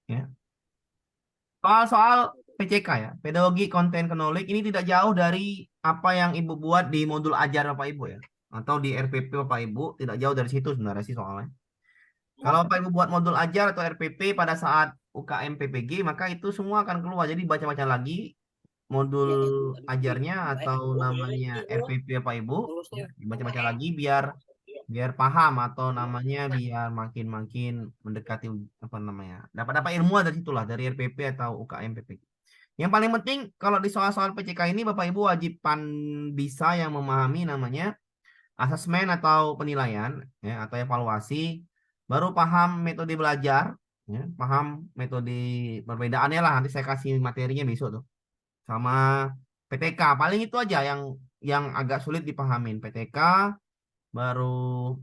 ya. Soal-soal PCK ya, pedagogi konten knowledge ini tidak jauh dari apa yang Ibu buat di modul ajar Bapak Ibu ya. Atau di RPP Bapak Ibu, tidak jauh dari situ sebenarnya sih soalnya. Kalau Bapak Ibu buat modul ajar atau RPP pada saat UKM PPG, maka itu semua akan keluar. Jadi baca-baca lagi modul ajarnya atau namanya RPP Bapak Ibu, ya, baca-baca lagi biar biar paham atau namanya biar makin-makin mendekati apa namanya. Dapat ilmu dari situlah dari RPP atau UKM PPG. Yang paling penting kalau di soal-soal PCK ini Bapak Ibu wajibkan bisa yang memahami namanya asesmen atau penilaian ya atau evaluasi, baru paham metode belajar, ya, paham metode perbedaannya lah nanti saya kasih materinya besok tuh. Sama PTK paling itu aja yang agak sulit dipahamin. PTK baru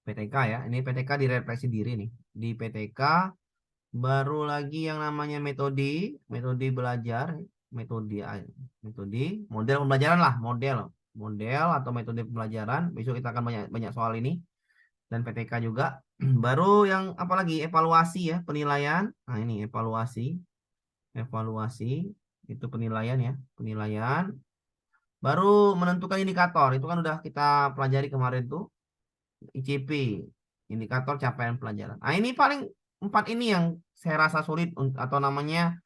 PTK ya. Ini PTK direfleksi diri nih. Di PTK baru lagi yang namanya metode belajar, metode metode model pembelajaran lah, model atau metode pembelajaran. Besok kita akan banyak banyak soal ini dan PTK juga. Baru yang apa lagi? Evaluasi ya, penilaian. Nah, ini evaluasi. Evaluasi itu penilaian ya, penilaian. Baru menentukan indikator. Itu kan udah kita pelajari kemarin tuh. ICP, indikator capaian pelajaran. Nah, ini paling empat ini yang saya rasa sulit atau namanya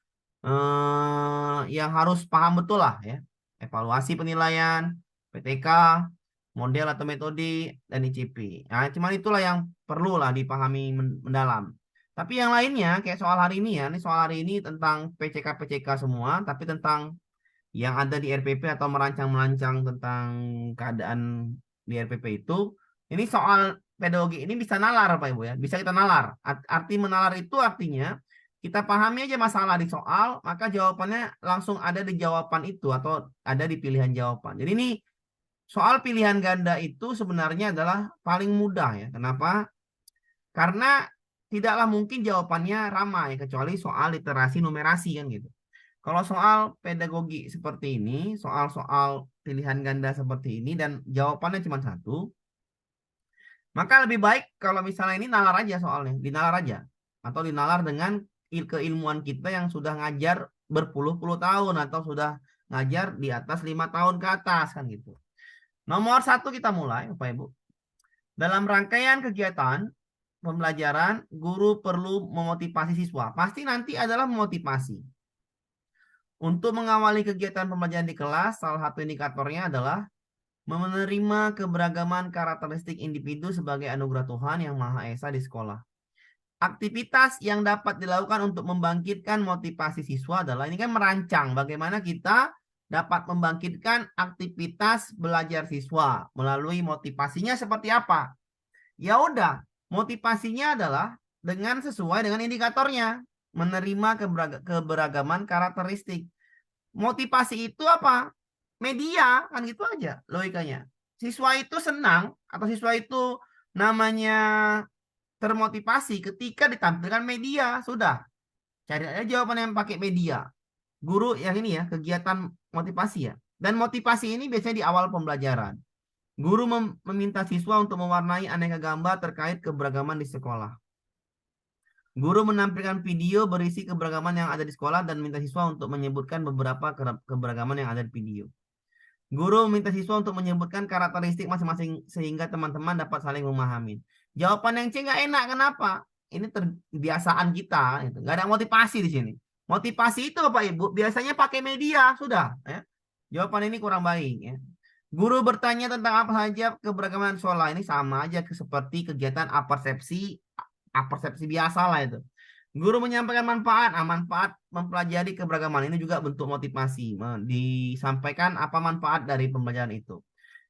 yang harus paham betul lah ya. Evaluasi penilaian, PTK, model atau metode, dan ICP. Nah, cuman itulah yang perlu lah dipahami mendalam. Tapi yang lainnya kayak soal hari ini ya, ini soal hari ini tentang PCK semua, tapi tentang yang ada di RPP atau merancang-merancang tentang keadaan di RPP itu, ini soal pedagogi ini bisa nalar Pak Ibu ya, bisa kita nalar. Arti menalar itu artinya kita pahami aja masalah di soal, maka jawabannya langsung ada di jawaban itu atau ada di pilihan jawaban. Jadi ini soal pilihan ganda itu sebenarnya adalah paling mudah ya. Kenapa? Karena tidaklah mungkin jawabannya ramai kecuali soal literasi numerasi kan gitu. Kalau soal pedagogi seperti ini, soal-soal pilihan ganda seperti ini dan jawabannya cuma satu, maka lebih baik kalau misalnya ini nalar aja soalnya, dinalar aja. Atau dinalar dengan keilmuan kita yang sudah ngajar berpuluh-puluh tahun atau sudah ngajar di atas 5 tahun ke atas kan gitu. Nomor satu kita mulai, Bapak Ibu. Dalam rangkaian kegiatan pembelajaran, guru perlu memotivasi siswa. Pasti nanti adalah memotivasi. Untuk mengawali kegiatan pembelajaran di kelas, salah satu indikatornya adalah menerima keberagaman karakteristik individu sebagai anugerah Tuhan yang Maha Esa di sekolah. Aktivitas yang dapat dilakukan untuk membangkitkan motivasi siswa adalah ini kan merancang bagaimana kita dapat membangkitkan aktivitas belajar siswa melalui motivasinya seperti apa. Ya udah, motivasinya adalah dengan sesuai dengan indikatornya, menerima keberagaman karakteristik. Motivasi itu apa? Media, kan gitu aja logikanya. Siswa itu senang atau siswa itu namanya termotivasi ketika ditampilkan media. Sudah, cari aja jawaban yang pakai media. Guru yang ini ya, kegiatan motivasi ya. Dan motivasi ini biasanya di awal pembelajaran. Guru meminta siswa untuk mewarnai aneka gambar terkait keberagaman di sekolah. Guru menampilkan video berisi keberagaman yang ada di sekolah dan minta siswa untuk menyebutkan beberapa keberagaman yang ada di video. Guru meminta siswa untuk menyebutkan karakteristik masing-masing sehingga teman-teman dapat saling memahami. Jawaban yang C nggak enak, kenapa? Ini terbiasaan kita, gitu. Nggak ada motivasi di sini. Motivasi itu Bapak Ibu biasanya pakai media, sudah. Ya. Jawaban ini kurang baik. Ya. Guru bertanya tentang apa saja keberagaman sekolah ini sama aja seperti kegiatan apersepsi biasa lah itu. Guru menyampaikan manfaat, manfaat mempelajari keberagaman ini juga bentuk motivasi. Disampaikan apa manfaat dari pembelajaran itu.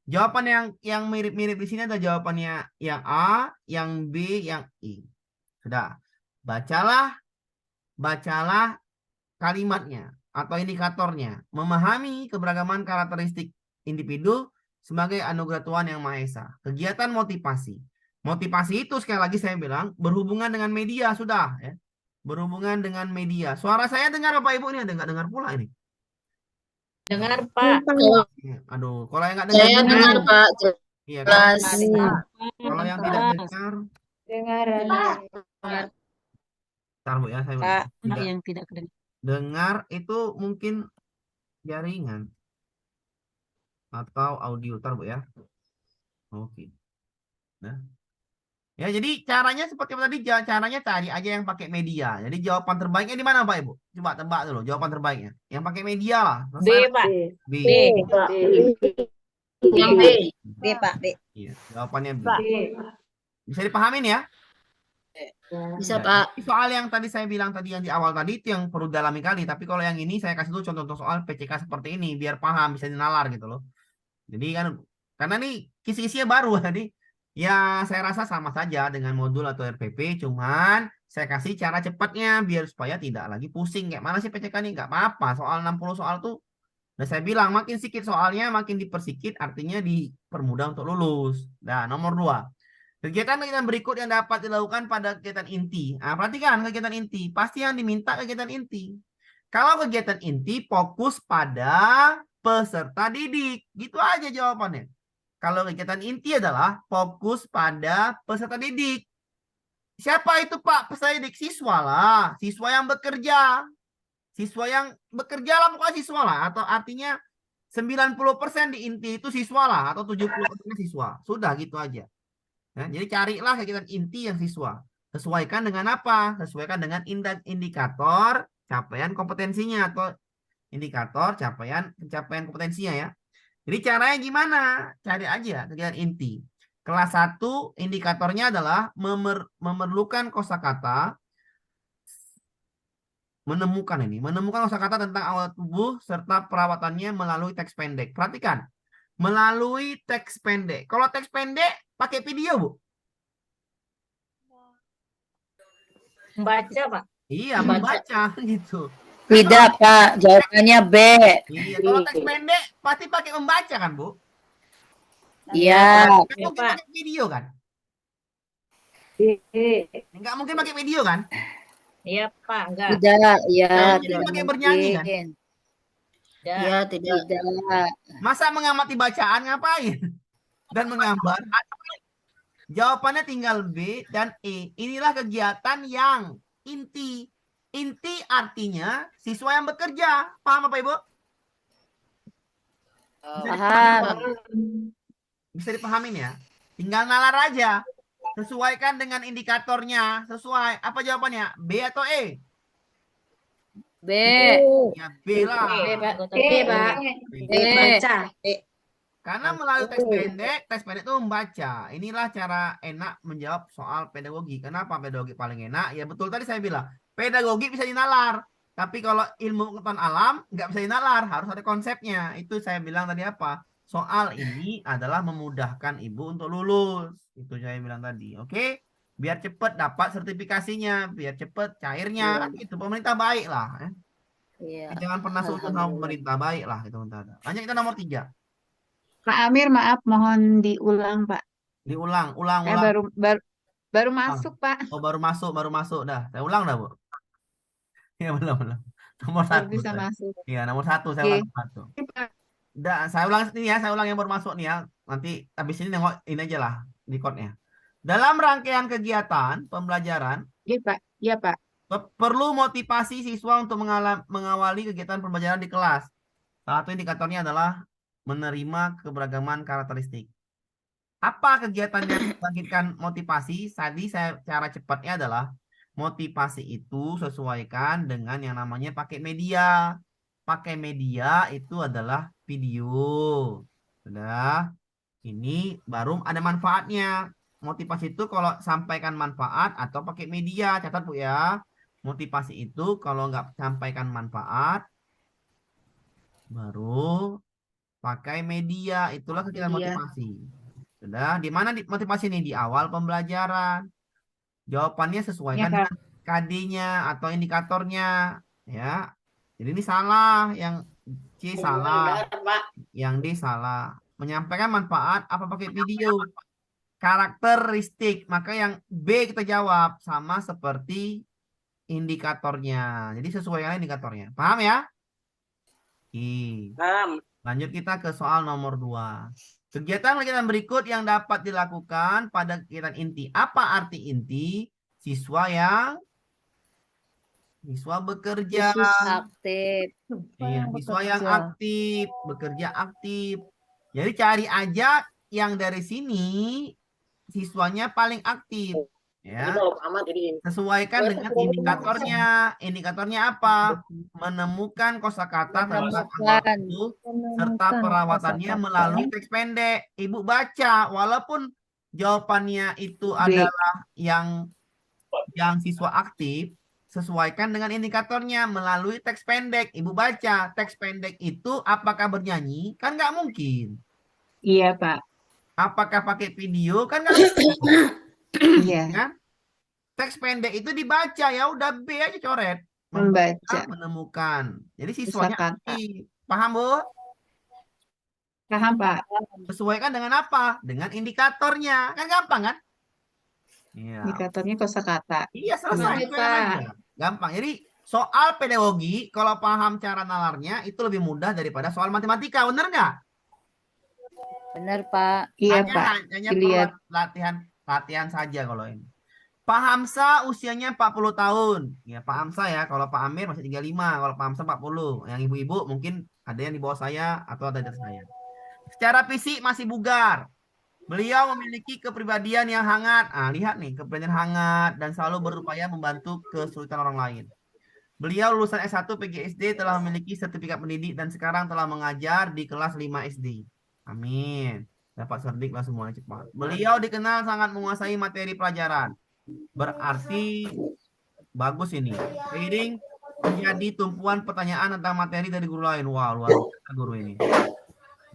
Jawaban yang mirip-mirip di sini ada jawabannya yang A, yang B, yang I. Sudah. Bacalah kalimatnya atau indikatornya. Memahami keberagaman karakteristik individu sebagai anugerah Tuhan yang Maha Esa. Kegiatan motivasi. Motivasi itu sekali lagi saya bilang berhubungan dengan media sudah ya. Berhubungan dengan media. Suara saya dengar Bapak Ibu ini ada nggak dengar pula ini? Dengar, Pak. Aduh, kalau yang nggak dengar, Saya dengar, Pak. iya kan? Jelas. Kalau yang tidak dengar, Dengar. Ntar Bu ya, saya Pak. tidak yang tidak kedengaran. dengar itu mungkin jaringan atau audio. Ntar Bu ya. Oke. Nah. Ya, jadi caranya seperti apa tadi? Caranya cari aja yang pakai media. Jadi jawaban terbaiknya di mana, Pak Ibu? Coba tebak dulu jawaban terbaiknya. Yang pakai media lah. B, Selesai lah. Pak. B. B. Yang B. B, Pak. B. Iya, jawabannya B. Pak. Bisa dipahamin ya? Bisa, Ya, Pak. jadi soal yang tadi saya bilang tadi yang di awal tadi itu yang perlu dalami kali. Tapi kalau yang ini saya kasih dulu contoh-contoh soal PCK seperti ini biar paham bisa dinalar gitu loh. Jadi kan karena nih kisi-kisinya baru tadi. Ya saya rasa sama saja dengan modul atau RPP. Cuman saya kasih cara cepatnya biar supaya tidak lagi pusing. Kayak mana sih PCK nih? Nggak apa-apa. Soal 60 soal tuh. Nah saya bilang makin sedikit soalnya makin dipersikit artinya dipermudah untuk lulus. Nah nomor 2. Kegiatan-kegiatan berikut yang dapat dilakukan pada kegiatan inti. Nah, perhatikan kegiatan inti. Pasti yang diminta kegiatan inti. Kalau kegiatan inti fokus pada peserta didik. Gitu aja jawabannya. Kalau kegiatan inti adalah fokus pada peserta didik. Siapa itu Pak peserta didik? Siswa lah. Siswa yang bekerja. Siswa yang bekerja lah bukan siswa lah. Atau artinya 90% di inti itu siswa lah. Atau 70% siswa. Sudah gitu aja. Ya, jadi carilah kegiatan inti yang siswa. Sesuaikan dengan apa? Sesuaikan dengan indikator capaian kompetensinya atau indikator pencapaian kompetensinya ya. Jadi caranya gimana? Cari aja kegiatan inti. Kelas 1 indikatornya adalah memerlukan kosakata menemukan kosakata tentang awal tubuh serta perawatannya melalui teks pendek. Perhatikan, melalui teks pendek. Kalau teks pendek pakai video, Bu. Membaca, Pak. Iya, membaca gitu. Tidak, Pak. Jawabannya B. Iya, kalau teks pendek pasti pakai membaca kan, Bu? Iya. Nggak Ya, mungkin Pak. pakai video kan? Nggak mungkin pakai video kan? Iya, Pak. Enggak. Tidak. Iya, Nggak tidak mungkin pakai bernyanyi kan? mungkin. Tidak. Iya, tidak. Masa mengamati bacaan ngapain? Dan menggambar? Jawabannya tinggal B dan E. Inilah kegiatan yang inti. Inti artinya siswa yang bekerja. Paham apa Ibu? Paham. Bisa dipahamin ya. Tinggal nalar aja. Sesuaikan dengan indikatornya. Sesuai. Apa jawabannya? B atau E? B. Ya B lah. B, Pak. B, Pak. B. B. Baca. Karena melalui tes pendek itu membaca. Inilah cara enak menjawab soal pedagogi. Kenapa pedagogi paling enak? Ya betul tadi saya bilang. Pedagogi bisa dinalar. Tapi kalau ilmu pengetahuan alam nggak bisa dinalar. Harus ada konsepnya. Itu saya bilang tadi apa? Soal ini adalah memudahkan ibu untuk lulus. Itu saya bilang tadi. Oke? Biar cepat dapat sertifikasinya. Biar cepat cairnya. Itu pemerintah baik lah. Iya. Jangan pernah sujud sama pemerintah baik lah. Gitu, lanjut kita nomor 3. Pak Amir, maaf, mohon diulang, Pak. Diulang, ulang. Baru masuk, Pak. Oh, baru masuk dah. Saya ulang dah, Bu. Ya, belum. Nomor Baru 1. bisa masuk. Iya, nomor 1 saya Oke. ulang satu. Saya ulang ini ya, saya ulang yang baru masuk nih ya. Nanti habis ini nengok ini aja lah di code-nya. Dalam rangkaian kegiatan pembelajaran, Iya, Pak. Iya, Pak. perlu motivasi siswa untuk mengawali kegiatan pembelajaran di kelas. Salah satu indikatornya adalah menerima keberagaman karakteristik. Apa kegiatan yang membangkitkan motivasi? Tadi cara cepatnya adalah motivasi itu sesuaikan dengan yang namanya pakai media. Pakai media itu adalah video. Sudah. Ini baru ada manfaatnya. Motivasi itu kalau sampaikan manfaat atau pakai media. Catat Bu ya. Motivasi itu kalau nggak sampaikan manfaat baru pakai media. Itulah kegiatan Media. motivasi. Sudah, di mana motivasi ini? Di awal pembelajaran. Jawabannya sesuaikan Ya, Pak. dengan KD-nya atau indikatornya. Ya. Jadi ini salah. Yang C salah. Yang D salah. Menyampaikan manfaat apa pakai video? Karakteristik. Maka yang B kita jawab. Sama seperti indikatornya. Jadi sesuaikan indikatornya. Paham ya? Oke. Lanjut kita ke soal nomor 2. Kegiatan-kegiatan berikut yang dapat dilakukan pada kegiatan inti. Apa arti inti? Siswa yang Siswa bekerja. Aktif. Iya, siswa yang aktif, bekerja aktif. Jadi cari aja yang dari sini siswanya paling aktif. Ya, sesuaikan dengan indikatornya. Indikatornya apa? Menemukan kosakata tentang tanggal Menemukan. itu serta perawatannya melalui teks pendek. Ibu baca, walaupun jawabannya itu B. adalah yang siswa aktif, sesuaikan dengan indikatornya melalui teks pendek. Ibu baca, teks pendek itu apakah bernyanyi? Kan nggak mungkin. Iya, Pak. Apakah pakai video? Kan nggak mungkin. Iya, Kan? Teks pendek itu dibaca, ya udah B aja coret. membaca. Menemukan. Jadi siswanya Kosakata. aktif. Paham, Bu? Paham, Pak? Sesuaikan dengan apa? Dengan indikatornya. Kan gampang kan? Iya. Indikatornya kosakata. Iya, selesai. Itu yang aja. Gampang. Jadi soal pedagogi, kalau paham cara nalarnya, itu lebih mudah daripada soal matematika. Bener nggak? Benar, Pak. Iya, Hanya, Pak. hanya Dilihat. perlu latihan saja kalau ini. Pak Hamsa usianya 40 tahun. Ya, Pak Hamsa ya. Kalau Pak Amir masih 35. Kalau Pak Hamsa 40. Yang ibu-ibu mungkin ada yang di bawah saya atau ada di atas saya. Secara fisik masih bugar. Beliau memiliki kepribadian yang hangat. Lihat nih, kepribadian hangat dan selalu berupaya membantu kesulitan orang lain. Beliau lulusan S1 PGSD, telah memiliki sertifikat pendidik dan sekarang telah mengajar di kelas 5 SD. Amin. Dapat sertifikat semuanya cepat. Beliau dikenal sangat menguasai materi pelajaran. Berarti bagus ini. Seiring menjadi tumpuan pertanyaan tentang materi dari guru lain. Wah, luar biasa guru ini.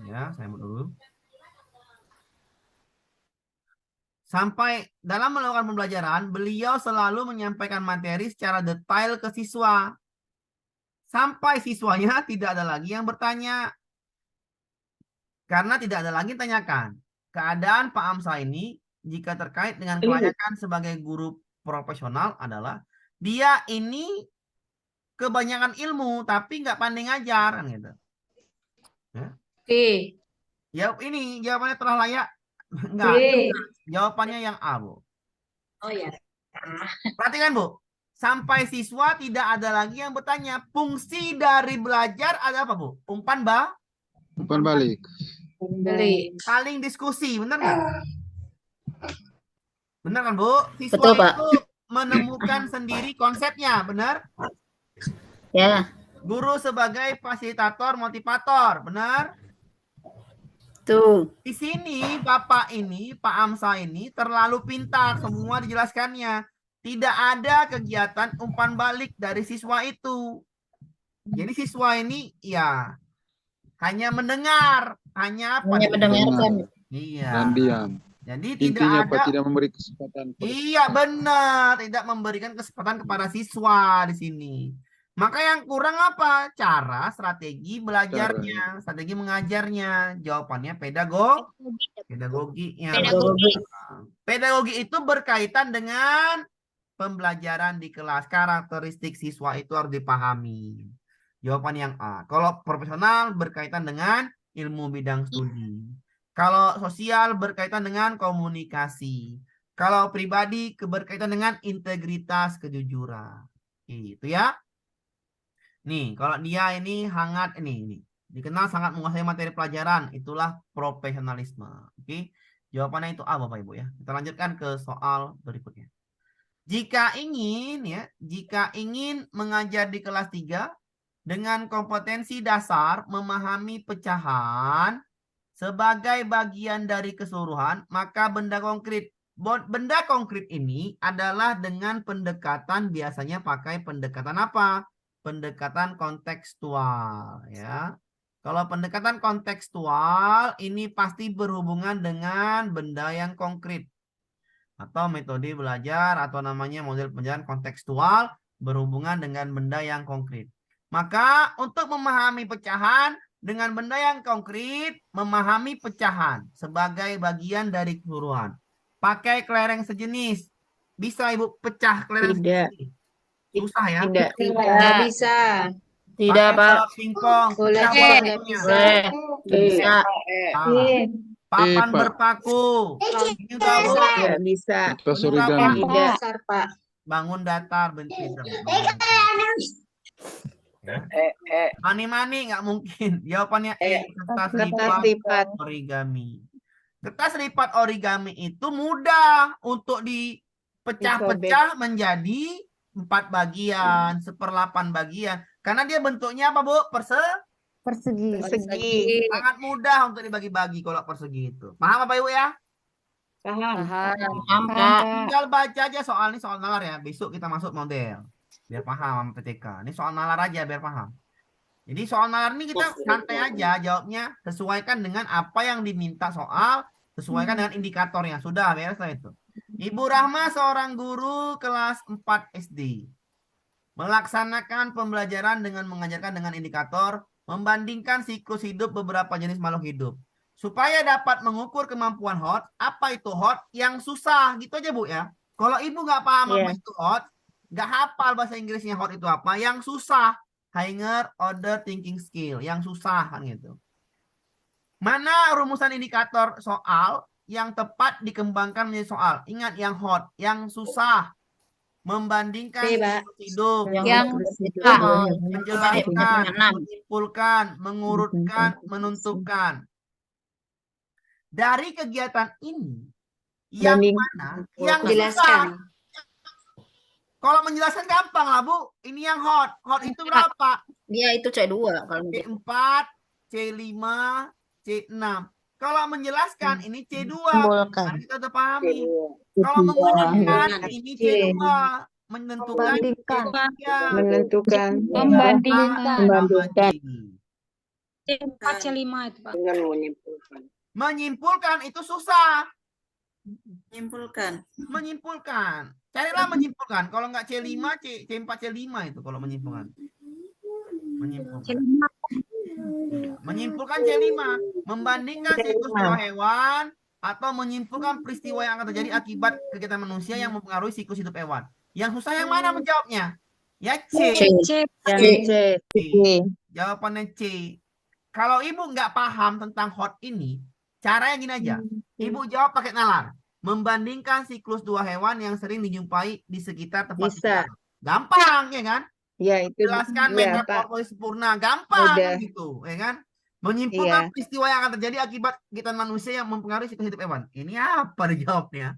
Ya, saya mau dulu. Sampai dalam melakukan pembelajaran, beliau selalu menyampaikan materi secara detail ke siswa. Sampai siswanya tidak ada lagi yang bertanya. Karena tidak ada lagi yang tanyakan. Keadaan Pak Amsa ini, jika terkait dengan kelayakan sebagai guru profesional adalah, dia ini kebanyakan ilmu, tapi nggak pandai ngajar. Kan gitu. Ya. Ya, ini jawabannya telah layak. Enggak. Jawabannya yang A, Bu. Oh ya. Perhatikan, Bu. Sampai siswa tidak ada lagi yang bertanya. Fungsi dari belajar ada apa, Bu? Umpan balik. saling diskusi, benar nggak? Benar kan, Bu? Siswa Betul, Pak. itu menemukan sendiri konsepnya, benar? Ya. Guru sebagai fasilitator, motivator, benar? Tuh. Di sini Bapak ini, Pak Amsa ini terlalu pintar, semua dijelaskannya. Tidak ada kegiatan umpan balik dari siswa itu. Jadi siswa ini ya hanya mendengar, hanya apa? Hanya mendengarkan. Iya. Dan diam. Jadi Intinya tidak Pak ada. tidak memberi kesempatan. Iya, benar, tidak memberikan kesempatan kepada siswa di sini. Maka yang kurang apa? Cara, strategi belajarnya, strategi mengajarnya. Jawabannya pedagoginya. Pedagogi itu berkaitan dengan pembelajaran di kelas. Karakteristik siswa itu harus dipahami. Jawaban yang A. Kalau profesional berkaitan dengan ilmu bidang studi. Kalau sosial berkaitan dengan komunikasi. Kalau pribadi berkaitan dengan integritas, kejujuran. Itu ya. Nih, kalau dia ini hangat ini dikenal sangat menguasai materi pelajaran, itulah profesionalisme. Oke. Jawabannya itu A, Bapak Ibu ya. Kita lanjutkan ke soal berikutnya. Jika ingin mengajar di kelas 3 dengan kompetensi dasar memahami pecahan sebagai bagian dari keseluruhan, maka benda konkret ini adalah dengan pendekatan, biasanya pakai pendekatan apa? Pendekatan kontekstual ya. Kalau pendekatan kontekstual ini pasti berhubungan dengan benda yang konkret atau metode belajar atau namanya model pembelajaran kontekstual berhubungan dengan benda yang konkret. Maka untuk memahami pecahan dengan benda yang konkret, memahami pecahan sebagai bagian dari keseluruhan. Pakai kelereng sejenis. Bisa Ibu pecah kelereng sejenis? Susah ya? Tidak. Nggak bisa. Tidak, Pakai Pak. bola pingpong. Boleh, Pecah bola nggak pingpongnya. bisa. Bisa. Salah. Papan Pak. berpaku. Ini udah Bu. Nggak bisa. Atas Udah origami. Bu. Dasar, Pak. bangun datar, feeder. Mani-mani nggak mungkin. Jawabannya kertas Kertas lipat lipat. origami. Kertas lipat origami itu mudah untuk dipecah-pecah menjadi 4 bagian, 1/8 bagian. Karena dia bentuknya apa, Bu? Persegi. Sangat mudah untuk dibagi-bagi kalau persegi itu. Paham apa Ibu ya? Paham. Paham, Pak. Tinggal baca aja soal ini, soal nalar ya. Besok kita masuk model. Biar paham sama PTK. Ini soal nalar aja biar paham. Jadi soal nalar ini kita santai aja jawabnya, sesuaikan dengan apa yang diminta soal, sesuaikan dengan indikatornya. Sudah beres lah itu. Ibu Rahma seorang guru kelas 4 SD. Melaksanakan pembelajaran dengan mengajarkan dengan indikator, membandingkan siklus hidup beberapa jenis makhluk hidup. Supaya dapat mengukur kemampuan HOT, apa itu HOT yang susah, gitu aja Bu ya. Kalau Ibu nggak paham apa itu HOT, nggak hafal bahasa Inggrisnya HOT itu apa, yang susah. Higher order thinking skill, yang susah kan gitu. Mana rumusan indikator soal yang tepat dikembangkan menjadi soal? Ingat yang hot, yang susah. Membandingkan hidup, Yang menjelaskan, menyimpulkan, mengurutkan, menentukan. Dari kegiatan ini, yang mana yang susah? Kalau menjelaskan gampang lah Bu. Ini yang hot. Hot itu berapa? Dia itu C2 kalau C4, C5, C6. Kalau menjelaskan ini C2. Karena kita udah pahami. Kalau mengurutkan ini C2. Menentukan C3. Membandingkan. C4, C5 itu Pak. Menyimpulkan itu susah. Menyimpulkan. Carilah menyimpulkan. Kalau nggak C5, C4, C5 itu kalau menyimpulkan. Menyimpulkan C5. Membandingkan siklus dua hewan atau menyimpulkan peristiwa yang akan terjadi akibat kegiatan manusia yang mempengaruhi siklus hidup hewan. Yang susah yang mana menjawabnya? Ya C. Jawabannya C. Kalau Ibu nggak paham tentang HOT ini, caranya gini aja. Ibu jawab pakai nalar. Membandingkan siklus dua hewan yang sering dijumpai di sekitar tempat tinggal. Gampang, ya kan? Ya, itu Jelaskan metamorfosis sempurna. Gampang gitu, ya kan? Menyimpulkan peristiwa yang akan terjadi akibat kegiatan manusia yang mempengaruhi siklus hidup hewan. Ini apa dijawabnya?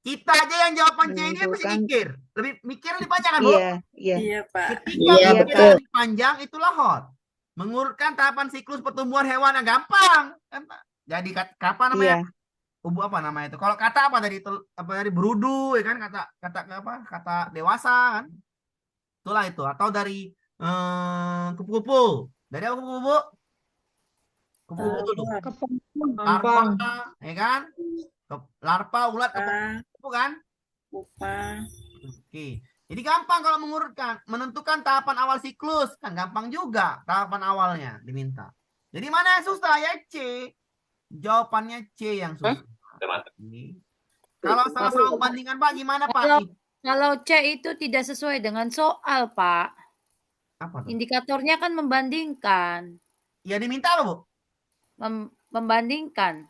Kita aja yang jawaban C ini mesti mikir. Lebih panjang kan, Bu? Iya, Pak. Ketika pikiran lebih panjang, itulah HOT. Mengurutkan tahapan siklus pertumbuhan hewan yang gampang. Jadi kapan namanya? Ubu apa namanya itu? Kalau kata apa tadi? Dari berudu, ya kan? Kata dewasa kan? Itulah itu. Atau dari kupu-kupu. Dari apa kupu-kupu? Kupu-kupu dulu. Larva, ya kan? Larva, ulat, kupu-kupu kan? Oke. Jadi gampang kalau mengurutkan. Menentukan tahapan awal siklus. Kan gampang juga tahapan awalnya diminta. Jadi mana yang susah? Ya C. Jawabannya C yang susah. Kalau salah-salah membandingkan Pak, gimana Pak? Kalau C itu tidak sesuai dengan soal, Pak. Apa tuh? Indikatornya kan membandingkan. Ya diminta apa, Bu? Membandingkan.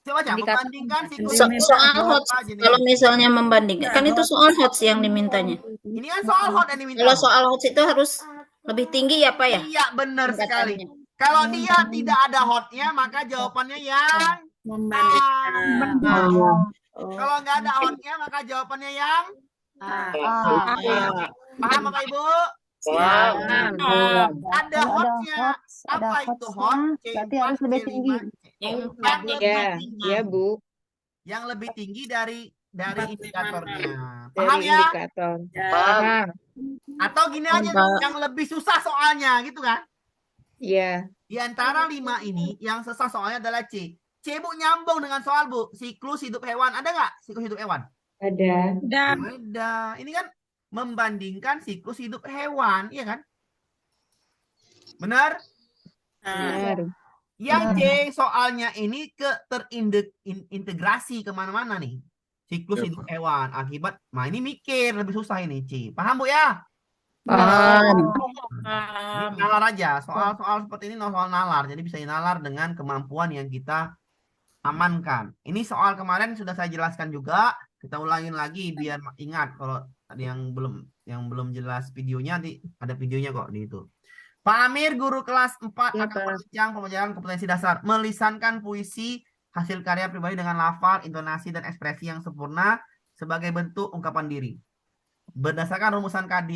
Coba baca, membandingkan siklus Soal hot, kalau misalnya membandingkan, kan itu soal hot yang dimintanya. Ini kan soal hot yang diminta. Kalau soal hot itu harus lebih tinggi ya, Pak ya? Iya, benar sekali. Kalau dia tidak ada hotnya, maka jawabannya yang Membandingkan. Kalau nggak ada hotnya, maka jawabannya yang paham apa Ibu? Ada hotnya. Apa itu hot? Berarti harus lebih tinggi. Ya, Bu. Yang lebih tinggi dari indikatornya. Dari Paham ya? indikator. Paham. Atau gini aja, yang lebih susah soalnya, gitu kan? Iya. Di antara 5 ini, yang susah soalnya adalah C. C, Bu, nyambung dengan soal, Bu. Siklus hidup hewan. Ada nggak siklus hidup hewan? Ada. Ada. Ini kan membandingkan siklus hidup hewan, iya kan? Benar? Benar. Yang C soalnya ini terintegrasi kemana-mana nih. Siklus hidup hewan. Akibat, nah ini mikir, lebih susah ini C. Paham, Bu ya? Paham. Ini nalar aja. Soal-soal seperti ini soal nalar. Jadi bisa dinalar dengan kemampuan yang kita amankan. Ini soal kemarin sudah saya jelaskan juga. Kita ulangin lagi biar ingat kalau Ada yang belum jelas videonya, nanti ada videonya kok di itu. Pak Amir, guru kelas 4 Ya, akan Pak. merancang pembelajaran kompetensi dasar. Melisankan puisi hasil karya pribadi dengan lafal, intonasi, dan ekspresi yang sempurna sebagai bentuk ungkapan diri. Berdasarkan rumusan KD,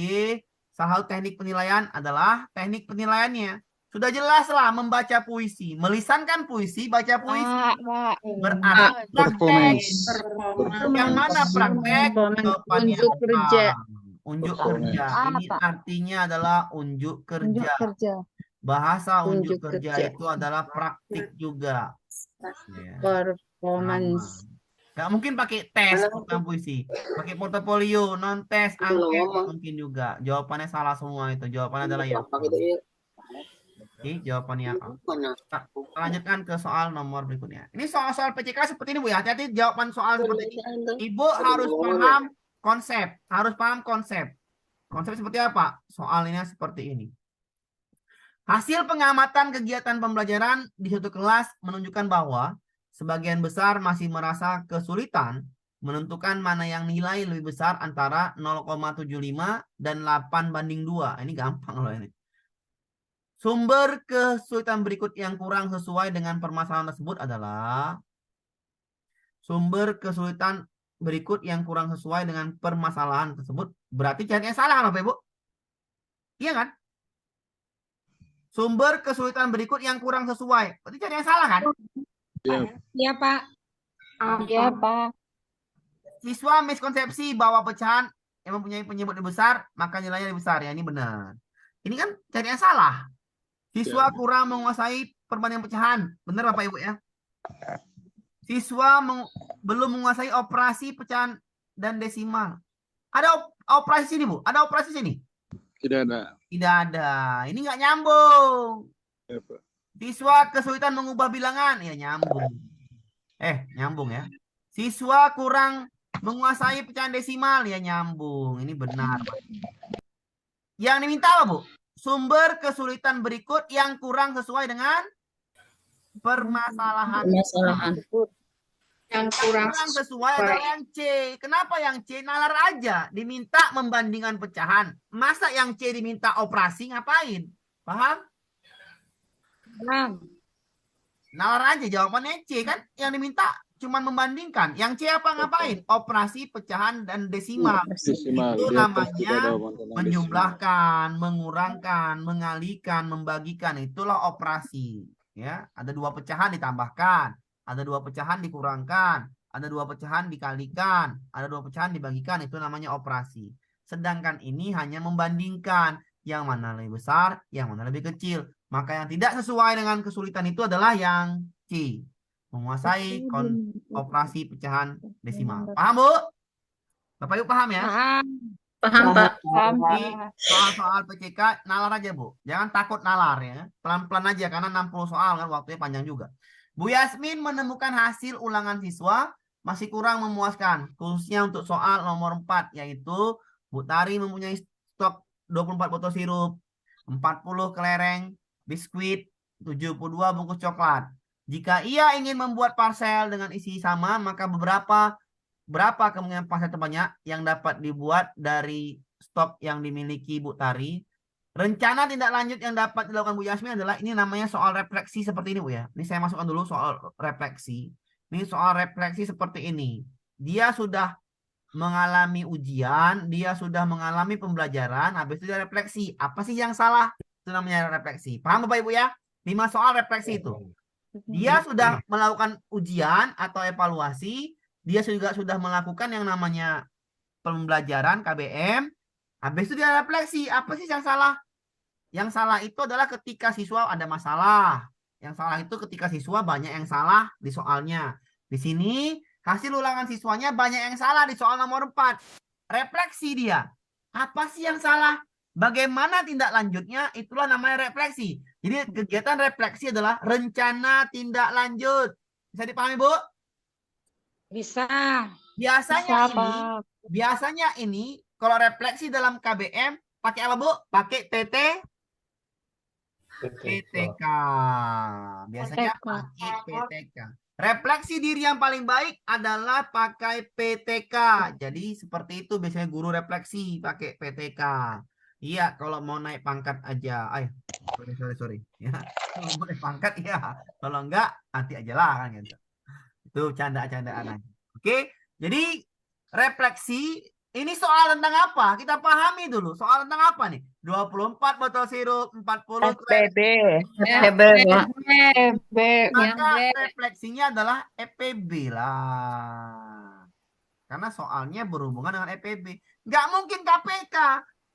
salah satu teknik penilaian adalah teknik penilaiannya. Sudah jelas lah membaca puisi. Melisankan puisi, baca puisi. Pak. Berarti praktek. Performance. Yang mana praktek? Performance. Jawabannya Unjuk apa? kerja. Unjuk Performance. kerja. Ini Apa? artinya adalah unjuk Unjuk kerja. kerja. Bahasa unjuk Unjuk kerja kerja. itu adalah praktik juga. Ya. Performance. Gak mungkin pakai tes tentang puisi. Pakai portofolio, non tes, angket gak mungkin juga. Jawabannya salah semua itu. Jawabannya adalah yang A. Oke, jawabannya A. Kita lanjutkan ke soal nomor berikutnya. Ini soal-soal PCK seperti ini Bu ya. Hati-hati jawaban soal seperti ini. Ibu harus paham konsep. Harus paham konsep. Konsep seperti apa? Soalnya seperti ini. Hasil pengamatan kegiatan pembelajaran di suatu kelas menunjukkan bahwa sebagian besar masih merasa kesulitan menentukan mana yang nilai lebih besar antara 0,75 dan 8/2. Ini gampang loh ini. Sumber kesulitan berikut yang kurang sesuai dengan permasalahan tersebut adalah sumber kesulitan berikut yang kurang sesuai dengan permasalahan tersebut. Berarti cari yang salah kan Bapak Ibu? Iya kan? Sumber kesulitan berikut yang kurang sesuai. Berarti cari yang salah kan? Iya, Pak. Ya, Pak. Siswa miskonsepsi bahwa pecahan yang mempunyai penyebut lebih besar, maka nilainya lebih besar. Ya, ini benar. Ini kan cari yang salah. Siswa kurang menguasai perbandingan pecahan. Benar Bapak Ibu ya? Siswa belum menguasai operasi pecahan dan desimal. Ada operasi sini, Bu? Ada operasi sini? Tidak ada. Tidak ada. Ini nggak nyambung. Ya, Pak. Siswa kesulitan mengubah bilangan. Ya, nyambung. Nyambung ya. Siswa kurang menguasai pecahan desimal. Ya, nyambung. Ini benar. Yang diminta apa, Bu? Sumber kesulitan berikut yang kurang sesuai dengan permasalahan. Yang kurang Sesuai adalah yang C. Kenapa yang C? Nalar aja. Diminta membandingkan pecahan. Masa yang C diminta operasi ngapain? Paham? Paham. Nalar aja jawabannya C kan. Yang diminta cuma membandingkan. Yang C apa ngapain? Operasi pecahan dan desimal. Desimal. Itu Di atas tidak namanya ada omongan tentang menjumlahkan, mengurangkan, mengalikan, membagikan. Itulah operasi. Ya, ada 2 pecahan ditambahkan. Ada 2 pecahan dikurangkan, ada 2 pecahan dikalikan, ada 2 pecahan dibagikan, itu namanya operasi. Sedangkan ini hanya membandingkan yang mana lebih besar, yang mana lebih kecil. Maka yang tidak sesuai dengan kesulitan itu adalah yang C. Menguasai operasi pecahan desimal. Paham, Bu? Bapak Ibu paham ya? Paham. Paham, Pak. Jadi soal-soal PCK nalar aja, Bu. Jangan takut nalar ya. Pelan-pelan aja karena 60 soal kan waktunya panjang juga. Bu Yasmin menemukan hasil ulangan siswa masih kurang memuaskan, khususnya untuk soal nomor 4, yaitu Bu Tari mempunyai stok 24 botol sirup, 40 kelereng biskuit, 72 bungkus coklat. Jika ia ingin membuat parcel dengan isi sama, maka berapa kemungkinan parcel terbanyak yang dapat dibuat dari stok yang dimiliki Bu Tari? Rencana tindak lanjut yang dapat dilakukan Bu Yasmin adalah ini namanya soal refleksi seperti ini Bu ya. Ini saya masukkan dulu soal refleksi. Ini soal refleksi seperti ini. Dia sudah mengalami ujian, dia sudah mengalami pembelajaran, habis itu dia refleksi. Apa sih yang salah? Itu namanya refleksi. Paham Bapak Ibu ya? 5 soal refleksi itu. Dia sudah melakukan ujian atau evaluasi, dia juga sudah melakukan yang namanya pembelajaran KBM, habis itu dia refleksi. Apa sih yang salah? Yang salah itu adalah ketika siswa ada masalah. Yang salah itu ketika siswa banyak yang salah di soalnya. Di sini hasil ulangan siswanya banyak yang salah di soal nomor 4. Refleksi dia. Apa sih yang salah? Bagaimana tindak lanjutnya? Itulah namanya refleksi. Jadi kegiatan refleksi adalah rencana tindak lanjut. Bisa dipahami, Bu? Bisa. Biasanya ini kalau refleksi dalam KBM pakai apa, Bu? Pakai PTK. Biasanya pakai PTK. Refleksi diri yang paling baik adalah pakai PTK. Jadi seperti itu biasanya guru refleksi pakai PTK. Iya, kalau mau naik pangkat aja. Sorry. Ya, kalau mau naik pangkat ya. Kalau enggak, nanti aja lah kan gitu. Itu canda-candaan aja. Oke, jadi refleksi ini soal tentang apa? Kita pahami dulu. Soal tentang apa nih? 24 botol sirup, 40 FPB. FPB, Pak. FB. maka refleksinya adalah EPB lah. Karena soalnya berhubungan dengan EPB. Nggak mungkin KPK.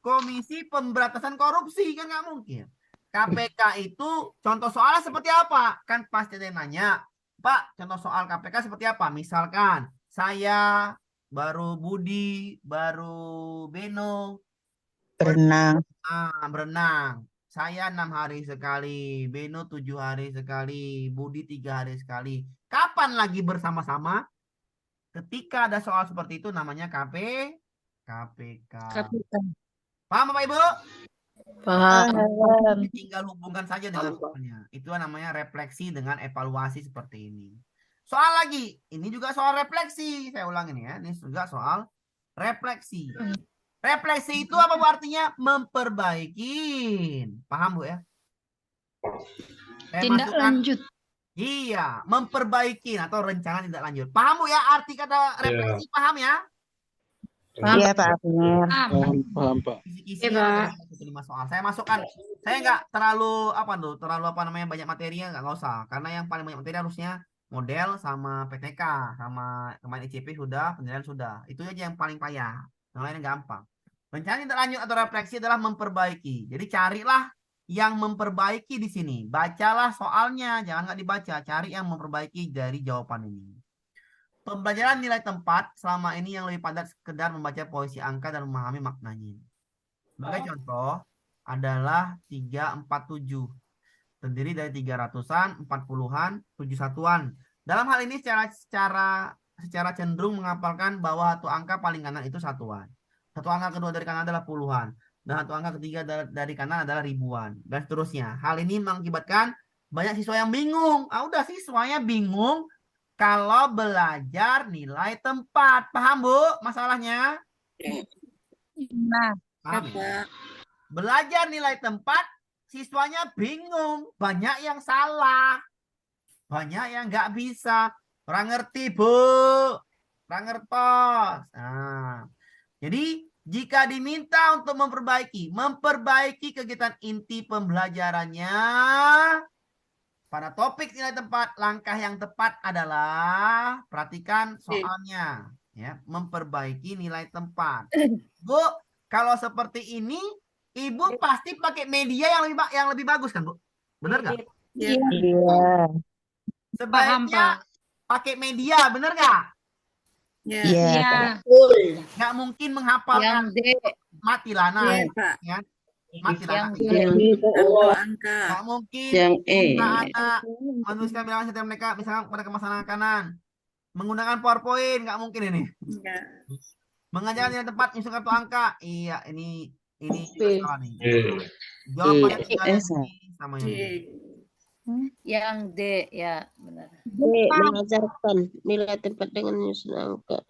Komisi Pemberantasan Korupsi. Kan nggak mungkin. KPK itu contoh soalnya seperti apa? Kan pasti ada yang nanya. Pak, contoh soal KPK seperti apa? Misalkan saya, baru Budi, baru Beno, Berenang. berenang. Saya 6 hari sekali, Beno 7 hari sekali, Budi 3 hari sekali. Kapan lagi bersama-sama? Ketika ada soal seperti itu namanya KPK. Paham Bapak Ibu? Paham. Tinggal hubungkan saja dengan soalnya. Itu namanya refleksi dengan evaluasi seperti ini. Soal lagi, ini juga soal refleksi. Saya ulangin ya, ini juga soal refleksi. Refleksi itu apa Bu artinya? Memperbaiki. Paham Bu ya? Saya Tindak masukkan, lanjut. iya, memperbaiki atau rencana tindak lanjut. Paham Bu ya arti kata refleksi? Paham ya? Iya Pak Amir. Paham, Pak. Kisi-kisi Iya, Pak. ada 5 soal. Saya masukkan. Saya nggak terlalu banyak materinya nggak usah. Karena yang paling banyak materi harusnya model sama PTK sama kemarin ICP sudah, penilaian sudah. Itu aja yang paling payah. Yang lainnya gampang. Rencana tindak lanjut atau refleksi adalah memperbaiki. Jadi carilah yang memperbaiki di sini. Bacalah soalnya, jangan nggak dibaca. Cari yang memperbaiki dari jawaban ini. Pembelajaran nilai tempat selama ini yang lebih padat sekedar membaca posisi angka dan memahami maknanya. Sebagai contoh adalah 347. Terdiri dari 300-an, 40-an, 7 satuan. Dalam hal ini secara cenderung menghafalkan bahwa satu angka paling kanan itu satuan. Satu angka kedua dari kanan adalah puluhan. Dan satu angka ketiga dari kanan adalah ribuan. Dan seterusnya. Hal ini mengakibatkan banyak siswa yang bingung. Udah siswanya bingung kalau belajar nilai tempat. Paham Bu masalahnya? Nah, Paham ya? Belajar nilai tempat, siswanya bingung. Banyak yang salah. Banyak yang nggak bisa. Orang ngerti Bu. Orang ngertos. Nah, jadi jika diminta untuk memperbaiki kegiatan inti pembelajarannya, pada topik nilai tempat, langkah yang tepat adalah perhatikan soalnya, ya, memperbaiki nilai tempat. Bu, kalau seperti ini, Ibu pasti pakai media yang lebih bagus kan, Bu? Bener nggak? Iya. Sebaiknya pakai media, bener nggak? Iya. iya. Nggak mungkin menghafalkan. Yang D. Matilah, nah, ya. Matilah. Nggak mungkin. Yang E. Anak menuliskan bilangan setiap mereka misalnya pada kemasan kanan menggunakan PowerPoint nggak mungkin ini. Mengajarkan yang tepat nyusun kartu angka. Iya, ini salah nih. Jawabannya tinggal yang D sama yang D. Yang D, ya benar. Mengajarkan nilai tempat dengan menyusun angka.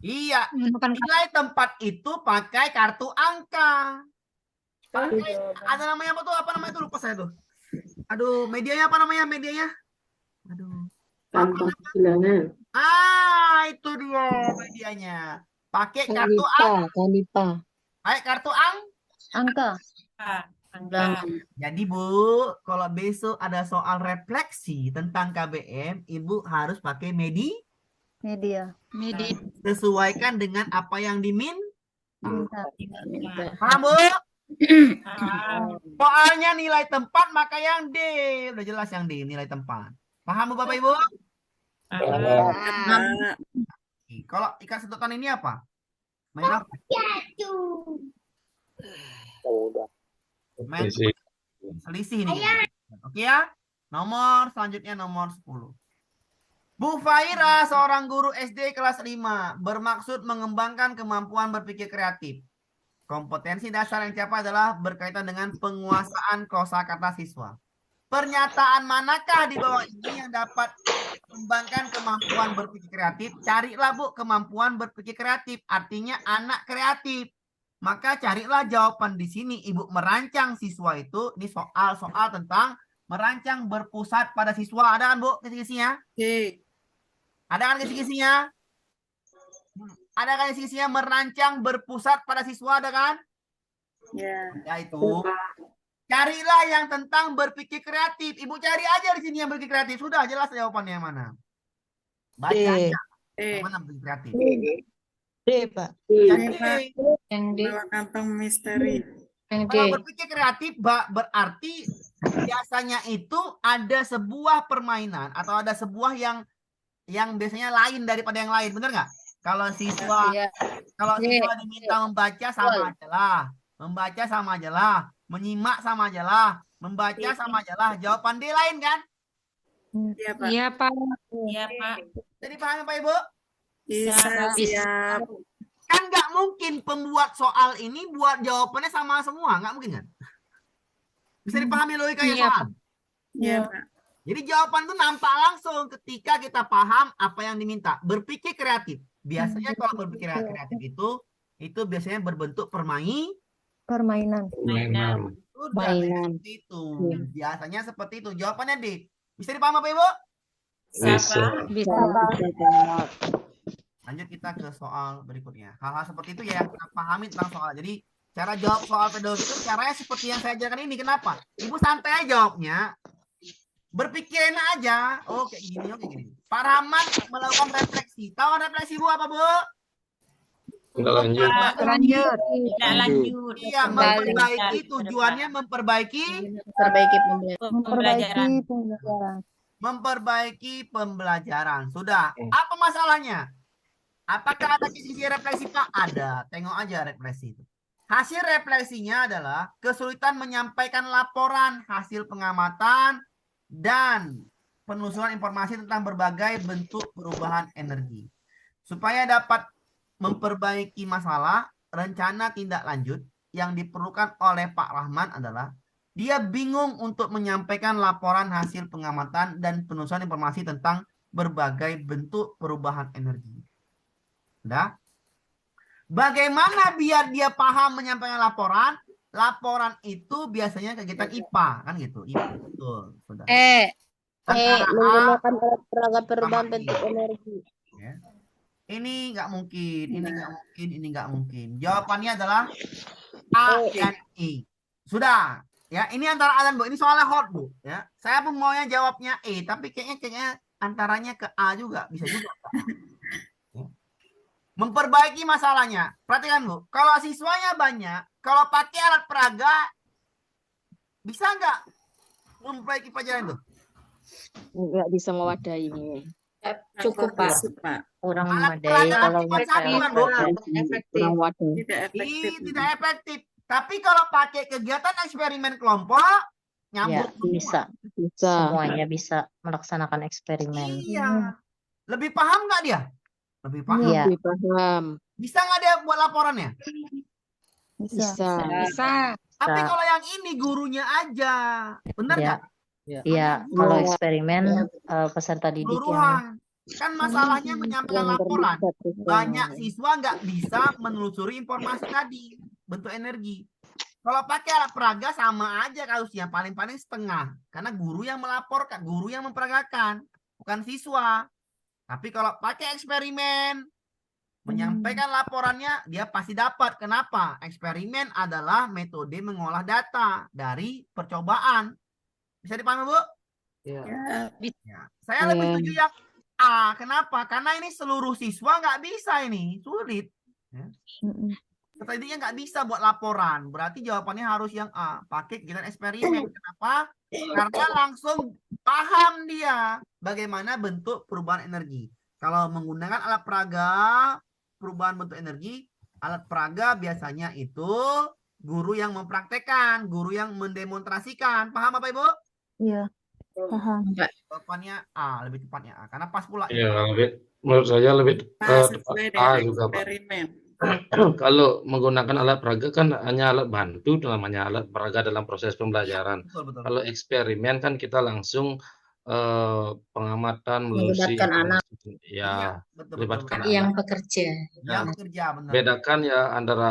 Iya, Menggunakan nilai tempat itu pakai kartu angka. Pakai ada namanya apa tuh? Apa namanya itu lupa saya tuh. Aduh, medianya apa namanya? Aduh. Tanpa bilangan. Itu dia medianya. Pakai kartu Kanipa. Pakai kartu Angka. Jadi Bu, kalau besok ada soal refleksi tentang KBM, Ibu harus pakai Media. media. sesuaikan dengan apa yang Minta. paham Bu? Soalnya nilai tempat maka yang D. Udah jelas yang D, nilai tempat. Paham Bu Bapak Ibu? Kalau ikat sedotan ini apa? Main apa? Main selisih ini. Oke ya. Selanjutnya nomor 10. Bu Faira, seorang guru SD kelas 5, bermaksud mengembangkan kemampuan berpikir kreatif. Kompetensi dasar yang dicapai adalah berkaitan dengan penguasaan kosakata siswa. Pernyataan manakah di bawah ini yang dapat Kembangkan kemampuan berpikir kreatif. Carilah, Bu, kemampuan berpikir kreatif. Artinya anak kreatif. Maka carilah jawaban di sini. Ibu merancang siswa itu. Ini soal-soal tentang merancang berpusat pada siswa. Ada kan, Bu, kisi-kisinya? Oke. Ada kan kisi-kisinya? Ada kan kisi-kisinya merancang berpusat pada siswa, ada kan? Ya. Yaitu carilah yang tentang berpikir kreatif. Ibu cari aja di sini yang berpikir kreatif. Sudah jelas jawabannya yang mana. Baca aja. Yang mana berpikir kreatif. D, Pak. Yang D. Yang D. Bawa kantong misteri. Yang D. Kalau berpikir kreatif berarti biasanya itu ada sebuah permainan atau ada sebuah yang biasanya lain daripada yang lain. Benar nggak? Kalau siswa Ya. siswa diminta membaca sama aja lah. Membaca sama aja lah. Menyimak sama aja lah. Membaca sama aja lah. Jawaban D lain kan? Iya, Pak. Iya, Pak. Iya, Pak. Jadi paham Pak Ibu? Bisa, siap. Kan nggak mungkin pembuat soal ini buat jawabannya sama semua. Nggak mungkin kan? Bisa dipahami logikanya Iya, soal. Iya, Pak. Jadi jawaban itu nampak langsung ketika kita paham apa yang diminta. Berpikir kreatif. Biasanya kalau berpikir kreatif itu biasanya berbentuk Permainan. Sudah, seperti itu. Biasanya seperti itu. Jawabannya D. Bisa dipahami Bapak Ibu? Bisa. Bisa. Lanjut kita ke soal berikutnya. Hal-hal seperti itu ya yang kita pahami tentang soal. Jadi cara jawab soal pedagogik itu caranya seperti yang saya ajarkan ini. Kenapa? Ibu santai aja jawabnya. Berpikirin aja. Oh kayak gini, oh kayak gini. Pak Rahmat melakukan refleksi. Tahu refleksi Bu apa Bu? Tidak lanjut. Lanjut. Tidak lanjut. Iya, memperbaiki tujuannya memperbaiki Perbaiki Memperbaiki pembelajaran. pembelajaran. memperbaiki pembelajaran. Sudah. Apa masalahnya? Apakah ada sisi refleksi Pak? Ada. Tengok aja refleksi itu. Hasil refleksinya adalah kesulitan menyampaikan laporan hasil pengamatan dan penelusuran informasi tentang berbagai bentuk perubahan energi. Supaya dapat memperbaiki masalah, rencana tindak lanjut yang diperlukan oleh Pak Rahman adalah dia bingung untuk menyampaikan laporan hasil pengamatan dan penelusuran informasi tentang berbagai bentuk perubahan energi. Sudah? Bagaimana biar dia paham menyampaikan laporan? Laporan itu biasanya kegiatan IPA, kan gitu. IPA, betul. Sudah. Antara A menggunakan alat perangkat perubahan sama I. bentuk energi. Ya. Ini nggak mungkin, ini nggak mungkin, ini nggak mungkin. Jawabannya adalah A dan E. Sudah. Ya, ini antara A dan B. Ini soalnya hot, Bu. Ya, saya pun maunya jawabnya E, tapi kayaknya antaranya ke A juga, bisa juga. Ya. Memperbaiki masalahnya. Perhatikan, Bu. Kalau siswanya banyak, kalau pakai alat peraga, bisa nggak memperbaiki pelajaran itu? Nggak bisa mewadahi. Cukup, Pak. Kurang Alat memadai peraga kalau cuma satu kan, Bu? kurang wadah. Tidak efektif. Tapi kalau pakai kegiatan eksperimen kelompok, Ya, nyambung semua. bisa. Semuanya bisa melaksanakan eksperimen. Iya. Lebih paham nggak dia? Lebih paham. Iya. Lebih paham. Bisa nggak dia buat laporannya? Bisa. Bisa. Tapi kalau yang ini gurunya aja. Benar Ya. nggak? Iya, kalau eksperimen peserta didik yang Keseluruhan. Kan masalahnya menyampaikan laporan. Banyak siswa nggak bisa menelusuri informasi tadi. Bentuk energi. Kalau pakai alat peraga sama aja kasusnya. Paling-paling setengah. Karena guru yang melaporkan. Guru yang memperagakan. Bukan siswa. Tapi kalau pakai eksperimen. Menyampaikan laporannya. Dia pasti dapat. Kenapa? Eksperimen adalah metode mengolah data. Dari percobaan. Bisa dipahami, Bu? Ya. Ya. Saya lebih setuju yang A. Kenapa? Karena ini seluruh siswa nggak bisa ini. Sulit. Ya. Tadinya nggak bisa buat laporan. Berarti jawabannya harus yang A. Pakai kegiatan eksperimen. Kenapa? Karena langsung paham dia bagaimana bentuk perubahan energi. Kalau menggunakan alat peraga, perubahan bentuk energi, alat peraga biasanya itu guru yang mempraktekkan, guru yang mendemonstrasikan. Paham apa Ibu? Iya. Paham. Jawabannya A, lebih tepatnya A. Karena pas pula. Ya, menurut saya lebih tepat A juga, Pak. Kalau menggunakan alat peraga kan hanya alat bantu, namanya alat peraga dalam proses pembelajaran. Betul. Kalau eksperimen kan kita langsung pengamatan, melusi, Melibatkan anak. Iya, ya, betul melibatkan Yang anak. bekerja. yang bekerja benar. Bedakan ya antara